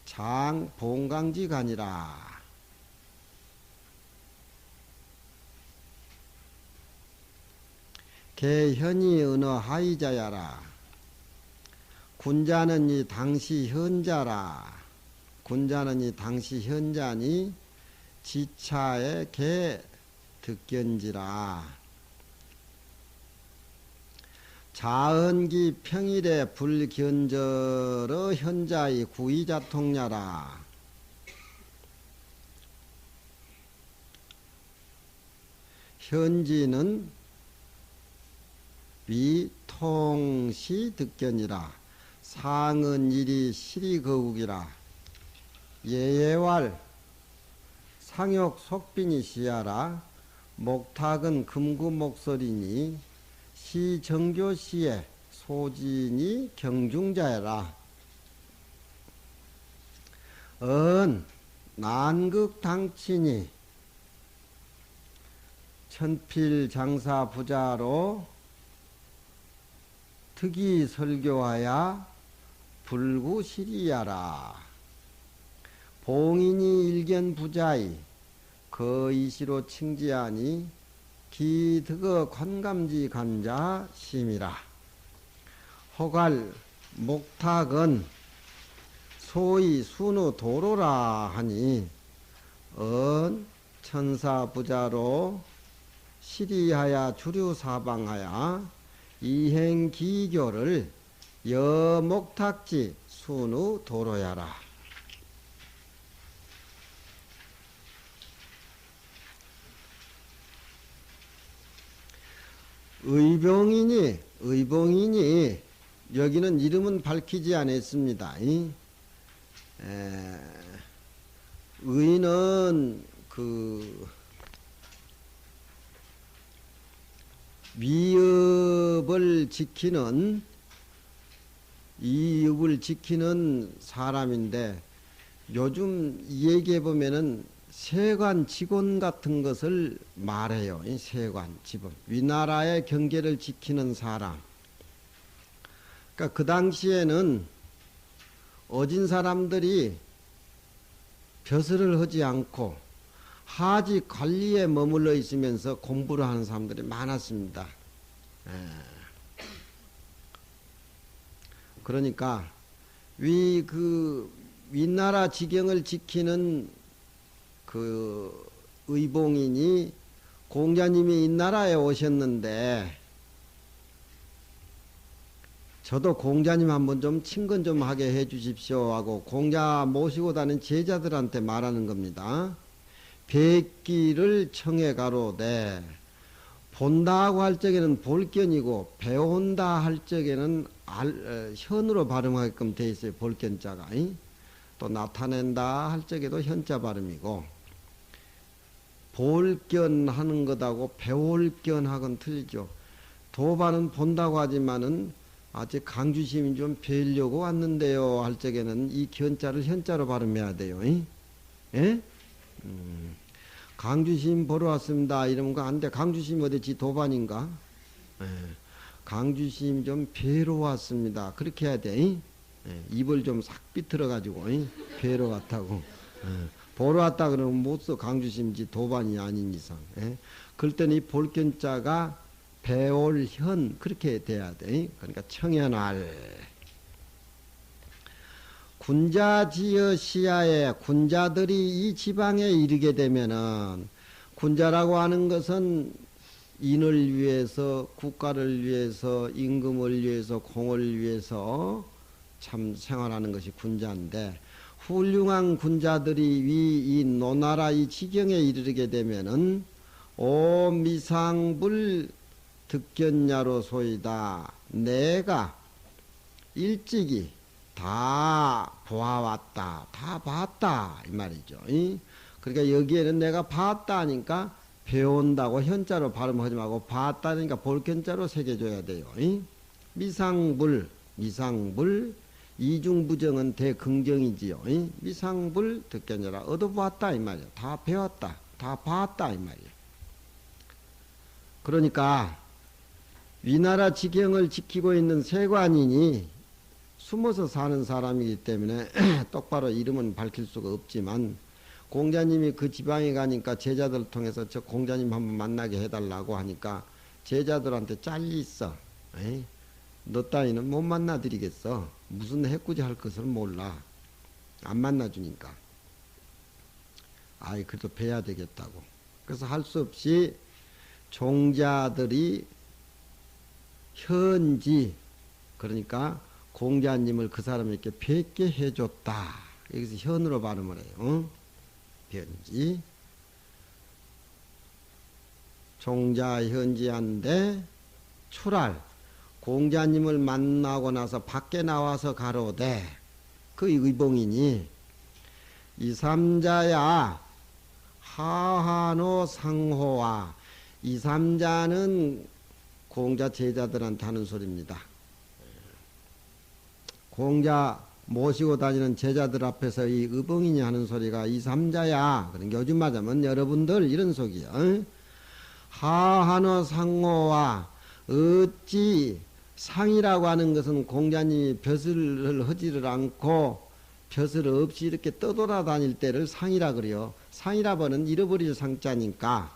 장 봉강지가니라. 개현이 어느 하이자야라. 군자는 이 당시 현자라. 군자는 이 당시 현자니 지차의 개 득견지라. 자언기 평일에 불견저러 현자의 구이자통야라. 현지는 위통시 득견이라. 상은 일이 시리거국이라. 예예왈 상욕 속빈이 시야라. 목탁은 금구 목소리니 시정교시에 소진이 경중자야라. 난극당친이 천필장사 부자로 특이 설교하야 불구시리야라. 봉인이 일견 부자이 거이시로 칭지하니 기득어 관감지 간자 심이라. 허갈 목탁은 소위 순우 도로라 하니 천사 부자로 시리하야 주류사방하야 이행기교를 여목탁지 순우 도로야라. 의봉이니 여기는 이름은 밝히지 않았습니다. 의는 위협을 지키는 이익을 지키는 사람인데 요즘 얘기해 보면은 세관 직원 같은 것을 말해요. 이 세관 직원, 위나라의 경계를 지키는 사람. 그러니까 그 당시에는 어진 사람들이 벼슬을 하지 않고 하지 관리에 머물러 있으면서 공부를 하는 사람들이 많았습니다. 그러니까 위나라 지경을 지키는 그 의봉인이 공자님이 이 나라에 오셨는데 저도 공자님 한번 좀 친근 좀 하게 해 주십시오 하고 공자 모시고 다니는 제자들한테 말하는 겁니다. 백기를 청해 가로되 본다고 할 적에는 볼견이고 배운다 할 적에는 현으로 발음하게끔 돼 있어요. 볼견자가. 또 나타낸다 할 적에도 현자 발음이고 볼견하는 것하고 배울견하고는 틀리죠. 도반은 본다고 하지만은 아직 강주심이 좀 배우려고 왔는데요 할 적에는 이 견자를 현자로 발음해야 돼요. 예? 강주심 보러 왔습니다 이러면 안 돼. 강주심 어디지? 도반인가? 예. 강주심 좀 뵈러 왔습니다 그렇게 해야 돼. 예. 입을 좀 싹 비틀어 가지고 뵈러 왔다고. 예. 보러 왔다 그러면 못 써. 강주심지 도반이 아닌 이상. 예? 그럴 때는 이 볼견자가 배올현 그렇게 돼야 돼. 그러니까 청현할 군자지어 시야에 군자들이 이 지방에 이르게 되면은 군자라고 하는 것은 인을 위해서 국가를 위해서 임금을 위해서 공을 위해서 참 생활하는 것이 군자인데 훌륭한 군자들이 이 노나라 이 지경에 이르게 되면은 오미상불 득견야로 소이다. 내가 일찍이 다 보아왔다. 다 봤다. 이 말이죠. 그러니까 여기에는 내가 봤다 하니까 배운다고 현자로 발음하지 말고 봤다니까 볼견자로 새겨줘야 돼요. 미상불, 이중부정은 대긍정이지요. 미상불 듣게 아니라 얻어보았다 이 말이야. 다 배웠다, 다 봤다 이 말이야. 그러니까 위나라 지경을 지키고 있는 세관인이 숨어서 사는 사람이기 때문에 똑바로 이름은 밝힐 수가 없지만, 공자님이 그 지방에 가니까 제자들을 통해서 저 공자님 한번 만나게 해달라고 하니까 제자들한테 잘리 있어. 에이? 너 따위는 못 만나드리겠어. 무슨 해꾸지 할 것을 몰라. 안 만나주니까. 아이, 그래도 뵈야 되겠다고. 그래서 할 수 없이 종자들이 현지, 그러니까 공자님을 그 사람에게 뵙게 해줬다. 여기서 현으로 발음을 해요. 현지. 종자 현지한데 출할. 공자님을 만나고 나서 밖에 나와서 가로되, 그 의봉이니 이삼자야 하하노 상호와, 이삼자는 공자 제자들한테 하는 소리입니다. 공자 모시고 다니는 제자들 앞에서 이 의봉이니 하는 소리가 이삼자야. 그러니까 요즘 말하면 여러분들 이런 속이야. 하하노 상호와, 어찌 상이라고 하는 것은 공자님이 벼슬을 하지를 않고 벼슬 없이 이렇게 떠돌아다닐 때를 상이라 그래요. 상이라고는 잃어버릴 상자니까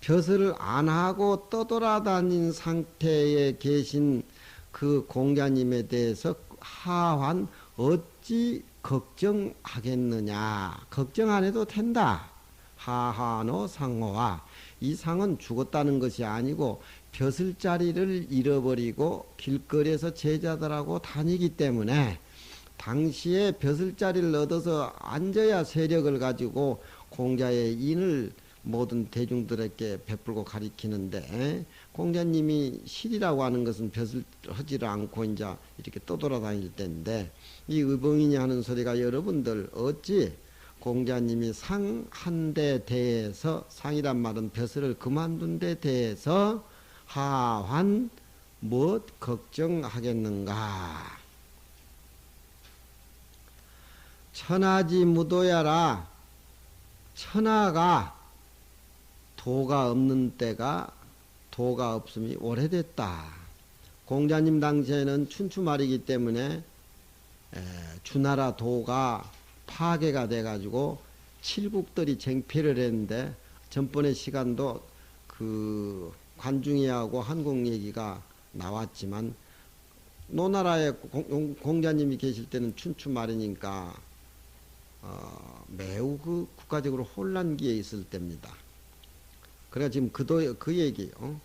벼슬을 안 하고 떠돌아다닌 상태에 계신 그 공자님에 대해서 하환 어찌 걱정하겠느냐. 걱정 안 해도 된다. 하하노 상호와, 이 상은 죽었다는 것이 아니고 벼슬자리를 잃어버리고 길거리에서 제자들하고 다니기 때문에, 당시에 벼슬자리를 얻어서 앉아야 세력을 가지고 공자의 인을 모든 대중들에게 베풀고 가리키는데, 공자님이 실이라고 하는 것은 벼슬 하지를 않고 이제 이렇게 떠돌아다닐 때인데, 이 의봉이니 하는 소리가 여러분들 어찌 공자님이 상 한 데 대해서, 상이란 말은 벼슬을 그만둔 데 대해서 하환 무엇 걱정하겠는가. 천하지 무도야라. 천하가 도가 없는 때가, 도가 없음이 오래됐다. 공자님 당시에는 춘추말이기 때문에 주나라 도가 파괴가 돼가지고 칠국들이 쟁패를 했는데, 전번의 시간도 그 관중이하고 한국 얘기가 나왔지만, 노나라에 공자님이 계실 때는 춘추 말이니까 매우 그 국가적으로 혼란기에 있을 때입니다. 그래서 지금 그 얘기요.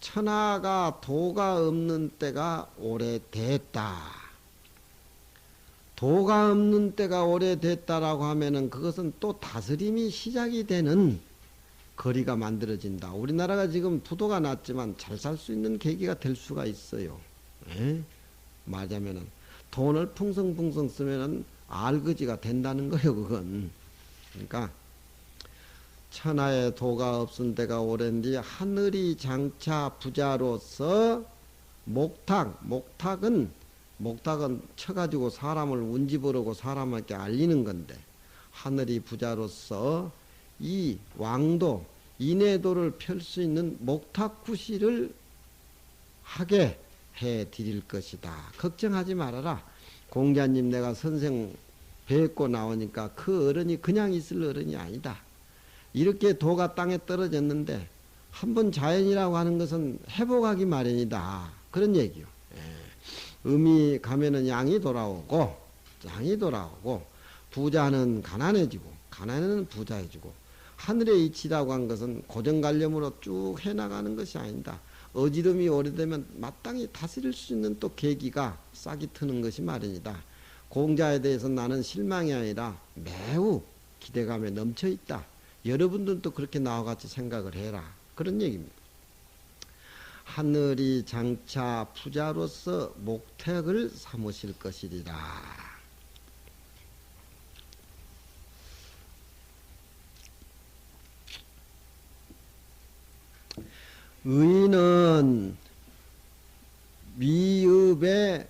천하가 도가 없는 때가 오래됐다. 도가 없는 때가 오래됐다라고 하면은 그것은 또 다스림이 시작이 되는 거리가 만들어진다. 우리나라가 지금 부도가 났지만 잘 살 수 있는 계기가 될 수가 있어요. 말하자면은 돈을 풍성풍성 쓰면은 알거지가 된다는 거예요, 그건. 그러니까 천하에 도가 없은 데가 오랜뒤 하늘이 장차 부자로서 목탁은 쳐가지고 사람을 운집으로고 사람에게 알리는 건데, 하늘이 부자로서 이 왕도 인해도를 펼 수 있는 목탁구시를 하게 해 드릴 것이다. 걱정하지 말아라. 공자님 내가 선생 뵙고 나오니까 그 어른이 그냥 있을 어른이 아니다. 이렇게 도가 땅에 떨어졌는데 한번 자연이라고 하는 것은 회복하기 마련이다. 그런 얘기요. 음이 가면은 양이 돌아오고 부자는 가난해지고 가난은 부자해지고, 하늘의 이치라고 한 것은 고정관념으로 쭉 해나가는 것이 아니다. 어지름이 오래되면 마땅히 다스릴 수 있는 또 계기가 싹이 트는 것이 마련이다. 공자에 대해서 나는 실망이 아니라 매우 기대감에 넘쳐 있다. 여러분들도 그렇게 나와 같이 생각을 해라. 그런 얘기입니다. 하늘이 장차 부자로서 목택을 삼으실 것이리라. 의인은 위읍을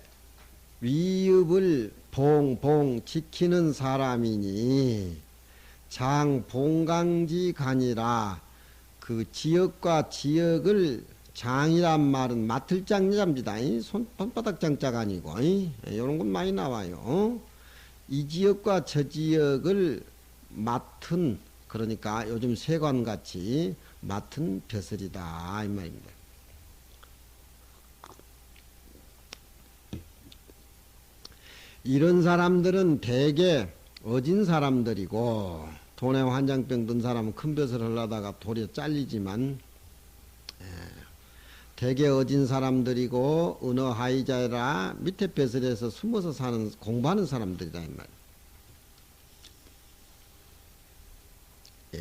봉 지키는 사람이니 장봉강지 간이라 그 지역과 지역을 장이란 말은 맡을 장자입니다. 손바닥 장자가 아니고 이런 건 많이 나와요. 이 지역과 저 지역을 맡은 그러니까 요즘 세관같이 맡은 벼슬이다 이 말입니다. 이런 사람들은 대개 어진 사람들이고 돈에 환장병 든 사람은 큰 벼슬 하려다가 돌에 잘리지만 대개 어진 사람들이고 어느 하이자라 밑에 벼슬에서 숨어서 사는 공부하는 사람들이다 이 말이야.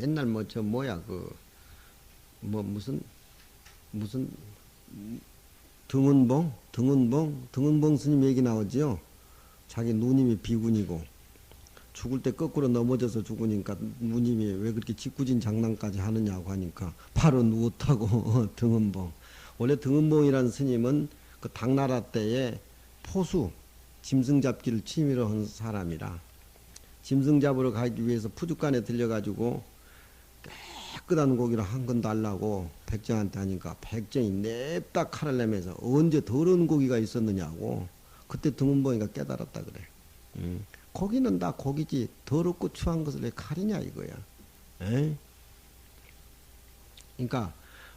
옛날 뭐 저 뭐야 그 뭐 무슨 등은봉 스님 얘기 나오지요. 자기 누님이 비군이고 죽을 때 거꾸로 넘어져서 죽으니까 누님이 왜 그렇게 짓궂은 장난까지 하느냐고 하니까 바로 누웠다고 등은봉. 원래 등은봉이라는 스님은 그 당나라 때에 포수 짐승 잡기를 취미로 한 사람이라 짐승 잡으러 가기 위해서 푸죽간에 들려가지고 깨끗한 고기를 한 건 달라고 백정한테 하니까 백정이 냅다 칼을 내면서 언제 더러운 고기가 있었느냐고. 그때 등은봉이가 깨달았다 그래. 고기는 다 고기지 더럽고 추한 것을 왜 칼이냐 이거야. 에? 그러니까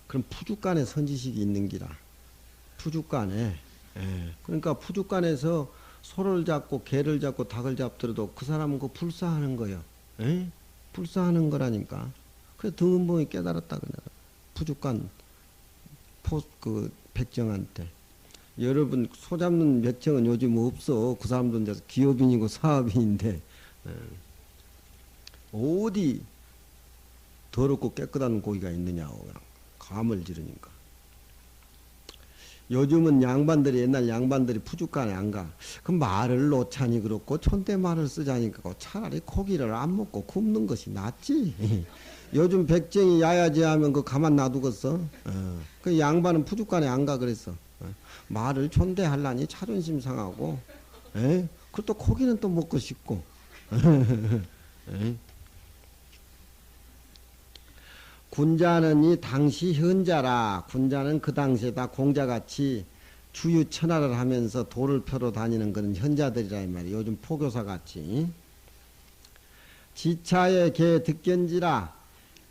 그럼 푸죽간에 선지식이 있는 기라. 푸죽간에. 그러니까 푸죽간에서 소를 잡고 개를 잡고 닭을 잡더라도 그 사람은 그 불사하는 거예요. 불사하는 거라니까. 그래서 등은봉이 깨달았다 그냥. 푸죽간 그 백정한테. 여러분 소 잡는 백정은 요즘 없어. 그 사람들은 이제 기업인이고 사업인인데 어디 더럽고 깨끗한 고기가 있느냐고 그냥 감을 지르니까. 요즘은 양반들이 옛날 양반들이 푸죽간에 안 가. 그 말을 놓자니 그렇고 촌대말을 쓰자니까 차라리 고기를 안 먹고 굽는 것이 낫지. 요즘 백정이 야야지 하면 그 가만 놔두겠어. 그 양반은 푸죽간에 안 가 그랬어. 말을 촌대하려니 자존심 상하고, 그것도 고기는 또 먹고 싶고. 군자는 이 당시 현자라. 군자는 그 당시에다 공자같이 주유천하를 하면서 돌을 펴러 다니는 그런 현자들이라 이 말이야. 요즘 포교사같이. 지차의 개 득견지라.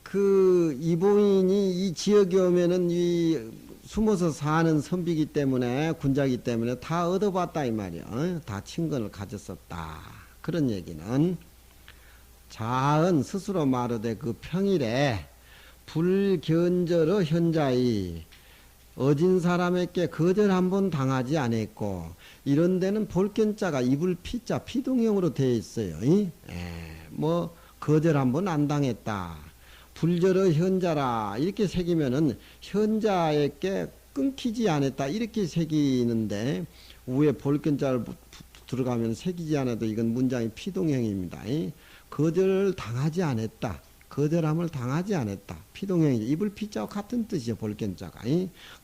그 이봉인이 이 지역에 오면은 이 숨어서 사는 선비기 때문에 군자기 때문에 다 얻어봤다 이 말이야. 다 친근을 가졌었다. 그런 얘기는 자은 스스로 말하되 그 평일에 불견저러 현자이 어진 사람에게 거절 한번 당하지 않았고 이런 데는 볼견자가 이불 피자 피동형으로 되어 있어요. 뭐 거절 한번 안 당했다. 불저러 현자라 이렇게 새기면은 현자에게 끊기지 않았다 이렇게 새기는데 위에 볼견자를 들어가면 새기지 않아도 이건 문장이 피동형입니다. 거절을 당하지 않았다. 거절함을 당하지 않았다. 피동형이죠. 입을 피자와 같은 뜻이죠. 볼견자가.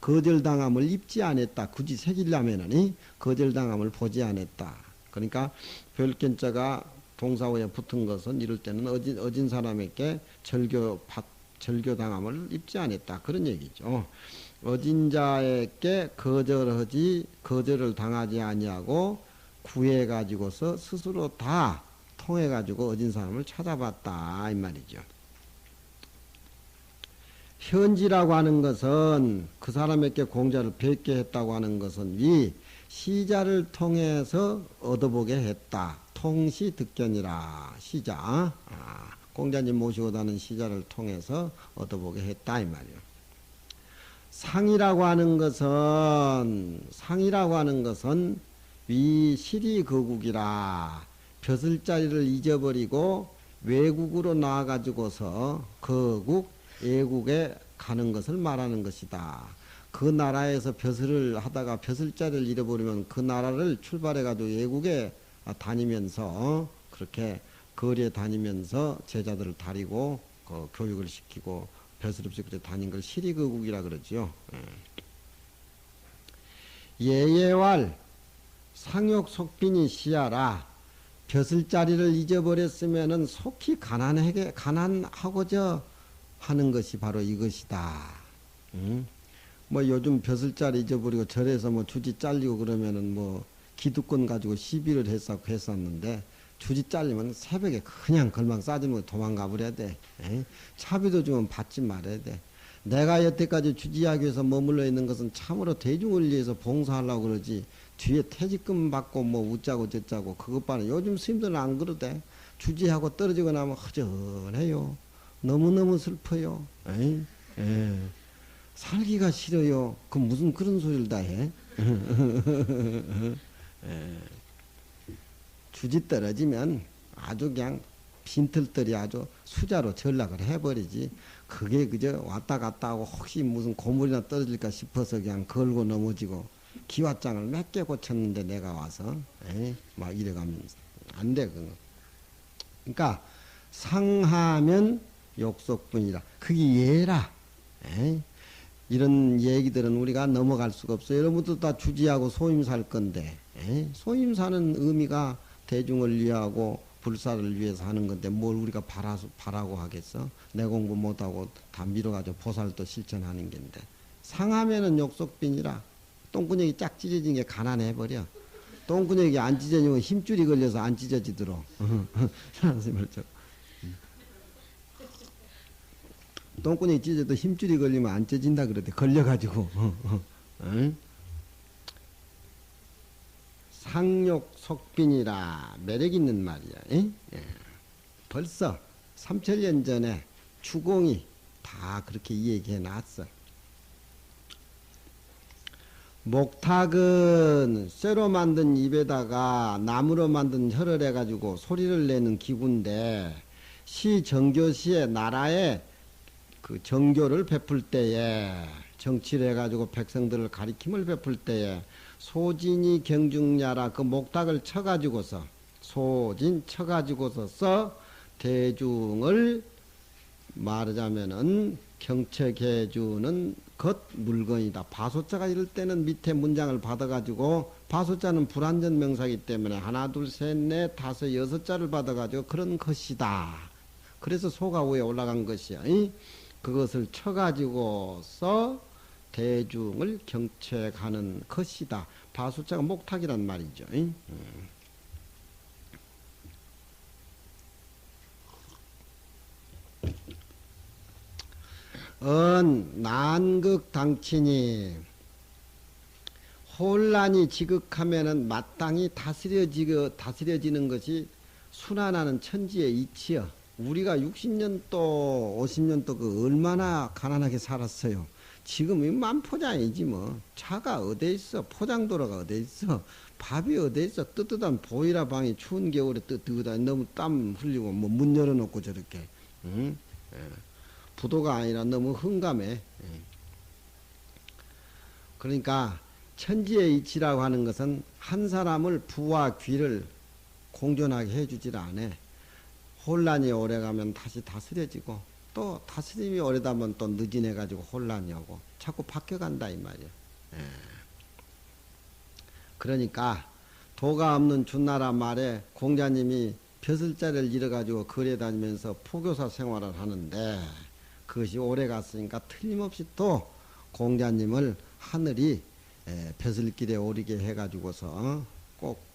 거절당함을 입지 않았다. 굳이 새기려면은 거절당함을 보지 않았다. 그러니까 볼견자가 동사호에 붙은 것은 이럴 때는 어진 사람에게 절교당함을 입지 않았다. 그런 얘기죠. 어진 자에게 거절을 당하지 아니하고 구해가지고서 스스로 다 통해가지고 어진 사람을 찾아봤다. 이 말이죠. 현지라고 하는 것은 그 사람에게 공자를 뵙게 했다고 하는 것은 위 시자를 통해서 얻어보게 했다. 통시 득견이라. 시자. 공자님 모시고 다는 시자를 통해서 얻어보게 했다 이 말이에요. 상이라고 하는 것은 위 실이 거국이라. 벼슬자리를 잊어버리고 외국으로 나와가지고서 거국 애국에 가는 것을 말하는 것이다. 그 나라에서 벼슬을 하다가 벼슬자리를 잃어버리면 그 나라를 출발해가지고 외국에 다니면서 그렇게 거리에 다니면서 제자들을 다리고 교육을 시키고 벼슬 없이 그렇게 다닌 걸 시리거국이라 그러죠. 예예왈 상욕 속빈이 시야라. 벼슬자리를 잊어버렸으면은 속히 가난하고자 하는 것이 바로 이것이다. 응? 뭐 요즘 벼슬자리 잊어버리고 절에서 뭐 주지 잘리고 그러면은 뭐 기득권 가지고 시비를 했었는데 주지 잘리면 새벽에 그냥 걸망 싸지면 도망가 버려야 돼. 에? 차비도 주면 받지 말아야 돼. 내가 여태까지 주지하기 위해서 머물러 있는 것은 참으로 대중을 위해서 봉사하려고 그러지. 뒤에 퇴직금 받고 뭐 웃자고 저짜고 그것 봐는 요즘 스님들은 안 그러대. 주지하고 떨어지고 나면 허전해요. 너무너무 슬퍼요. 에이? 에. 살기가 싫어요. 그 무슨 그런 소리를 다 해? 주지 떨어지면 아주 그냥 빈털들이 아주 수자로 전락을 해버리지. 그게 그저 왔다 갔다 하고 혹시 무슨 고물이나 떨어질까 싶어서 그냥 걸고 넘어지고 기왓장을 몇 개 고쳤는데 내가 와서 막 이래가면 안 돼. 그거. 그러니까 상하면 욕속뿐이라. 그게 예라. 이런 얘기들은 우리가 넘어갈 수가 없어요. 여러분도 다 주지하고 소임 살 건데 소임 사는 의미가 대중을 위하고 불사를 위해서 하는 건데 뭘 우리가 바라고 하겠어? 내 공부 못하고 다 밀어가지고 보살도 실천하는 건데 상하면은 욕속빈이라. 똥구녕이 쫙 찢어진 게 가난해버려. 똥구녕이 안 찢어지면 힘줄이 걸려서 안 찢어지도록. 똥구녕이 찢어도 힘줄이 걸리면 안 찢어진다 그러대. 걸려가지고. 응? 상욕 속빈이라 매력 있는 말이야. 예. 벌써 3000년 전에 추공이 다 그렇게 얘기해 놨어. 목탁은 쇠로 만든 입에다가 나무로 만든 혀를 해가지고 소리를 내는 기구인데 정교시에 나라에 그 정교를 베풀 때에 정치를 해가지고 백성들을 가리킴을 베풀 때에 소진이 경중야라 그 목탁을 쳐가지고서 쳐가지고서 대중을 말하자면은 경책해주는 것 물건이다. 바소자가 이럴 때는 밑에 문장을 받아가지고 바소자는 불완전 명사이기 때문에 하나 둘 셋 넷 다섯 여섯 자를 받아가지고 그런 것이다. 그래서 소가 위에 올라간 것이야. 그것을 쳐가지고서 대중을 경책하는 것이다. 바소자가 목탁이란 말이죠. 난극 당친이 혼란이 지극하면은 마땅히 다스려지는 것이 순환하는 천지의 이치여. 우리가 60년도 50년도 그 얼마나 가난하게 살았어요. 지금 이 만포장이지 뭐. 차가 어디 있어? 포장도로가 어디 있어? 밥이 어디 있어? 뜨뜻한 보이라 방이 추운 겨울에 뜨뜻하니 너무 땀 흘리고 뭐 문 열어놓고 저렇게. 응? 부도가 아니라 너무 흥감해. 그러니까 천지의 이치라고 하는 것은 한 사람을 부와 귀를 공존하게 해주질 않아. 혼란이 오래가면 다시 다스려지고 또 다스림이 오래가면 또 늦어내가지고 혼란이 오고 자꾸 바뀌어간다 이 말이야. 그러니까 도가 없는 준나라 말에 공자님이 벼슬자리를 잃어가지고 거리에 다니면서 포교사 생활을 하는데 그것이 오래 갔으니까 틀림없이 또 공자님을 하늘이 벼슬길에 오르게 해가지고서 꼭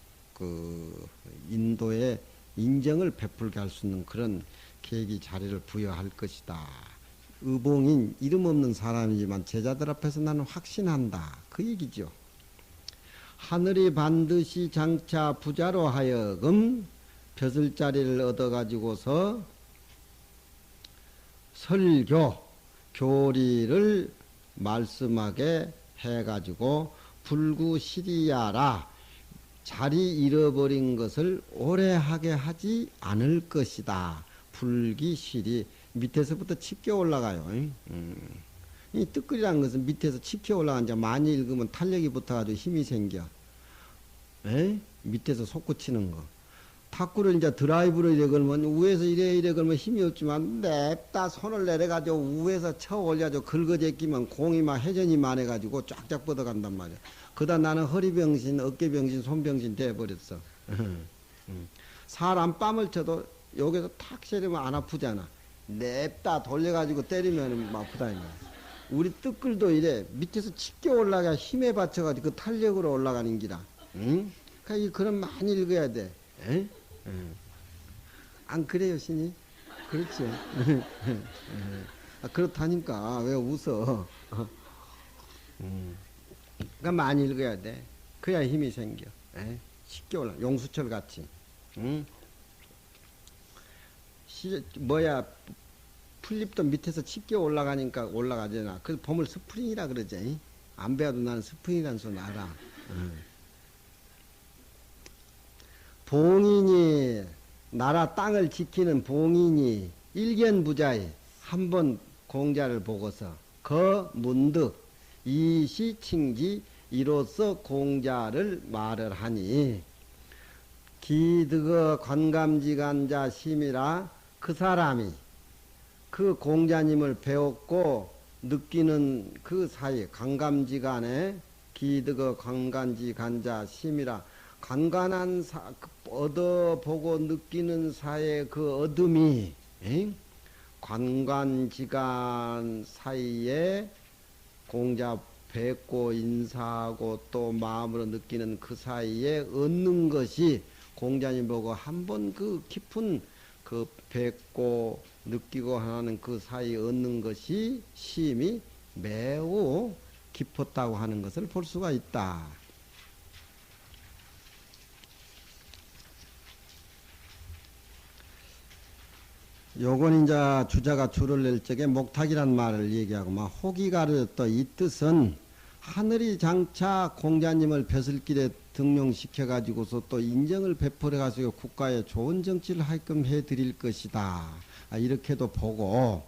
그 인도에 인정을 베풀게 할 수 있는 그런 계기 자리를 부여할 것이다. 의봉인 이름 없는 사람이지만 제자들 앞에서 나는 확신한다. 그 얘기죠. 하늘이 반드시 장차 부자로 하여금 벼슬자리를 얻어가지고서 설교, 교리를 말씀하게 해가지고 불구시리야라 자리 잃어버린 것을 오래 하게 하지 않을 것이다. 불기시리 밑에서부터 칩겨 올라가요. 이 뜻글이라는 것은 밑에서 칩겨 올라간 자 많이 읽으면 탄력이 붙어가지고 힘이 생겨. 밑에서 솟구치는 거. 탁구를 이제 드라이브로 이래 걸면 위에서 이래 걸면 힘이 없지만 냅다 손을 내려가지고 위에서 쳐 올려가지고 긁어제끼면 공이 막 회전이 많아가지고 쫙쫙 뻗어간단 말이야. 그다 나는 허리병신, 어깨병신, 손병신 돼버렸어. 사람 뺨을 쳐도 여기서 탁 때리면 안 아프잖아. 냅다 돌려가지고 때리면 아프다 이 말이야. 우리 뜨끌도 이래 밑에서 짙게 올라가 힘에 받쳐가지고 그 탄력으로 올라가는 기라. 응? 그러니까 그런 많이 읽어야 돼. 에? 안 그래요, 신이? 그렇지. 그렇다니까 왜 웃어? 그러니까 많이 읽어야 돼. 그래야 힘이 생겨. 에? 쉽게 올라. 용수철 같이. 응? 풀립도 밑에서 쉽게 올라가니까 올라가잖아. 그래서 봄을 스프링이라 그러지. 안 배워도 나는 스프링이라는 소리 알아. 봉인이 나라 땅을 지키는 봉인이 일견부자에 한 번 공자를 보고서 문득 이시칭지 이로써 공자를 말을 하니 기득어 관감지간자 심이라 그 사람이 그 공자님을 배웠고 느끼는 그 사이 관감지간에 기득어 관감지간자 심이라 간간한 얻어보고 느끼는 사이의 그 얻음이 관관지간 사이에 공자 뵙고 인사하고 또 마음으로 느끼는 그 사이에 얻는 것이 공자님 보고 한번 그 깊은 그 뵙고 느끼고 하는 그 사이에 얻는 것이 심이 매우 깊었다고 하는 것을 볼 수가 있다. 요건 이제 주자가 줄을 낼 적에 목탁이란 말을 얘기하고 막 호기가르 또 이 뜻은 하늘이 장차 공자님을 벼슬길에 등용시켜 가지고서 또 인정을 베풀어 가지고 국가에 좋은 정치를 하게끔 해 드릴 것이다. 이렇게도 보고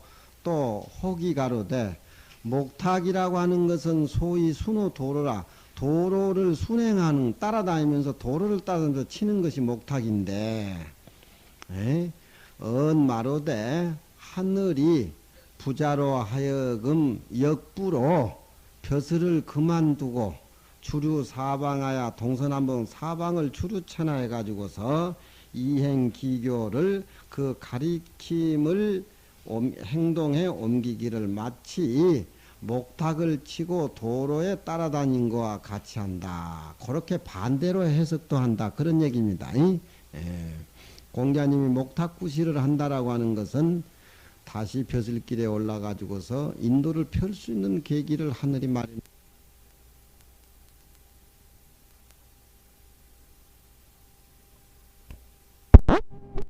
또 호기가로되 목탁이라고 하는 것은 소위 순호 도로라. 도로를 순행하는 따라다니면서 도로를 따라다니면서 치는 것이 목탁인데 언마로되 하늘이 부자로 하여금 역부로 벼슬을 그만두고 주류 사방하야 동서남북 사방을 주류 천하해 가지고서 이행기교를 그 가리킴을 행동에 옮기기를 마치 목탁을 치고 도로에 따라다닌 것과 같이 한다. 그렇게 반대로 해석도 한다. 그런 얘기입니다. 공자님이 목탁구시를 한다라고 하는 것은 다시 벼슬길에 올라가지고서 인도를 펼 수 있는 계기를 하늘이 마련.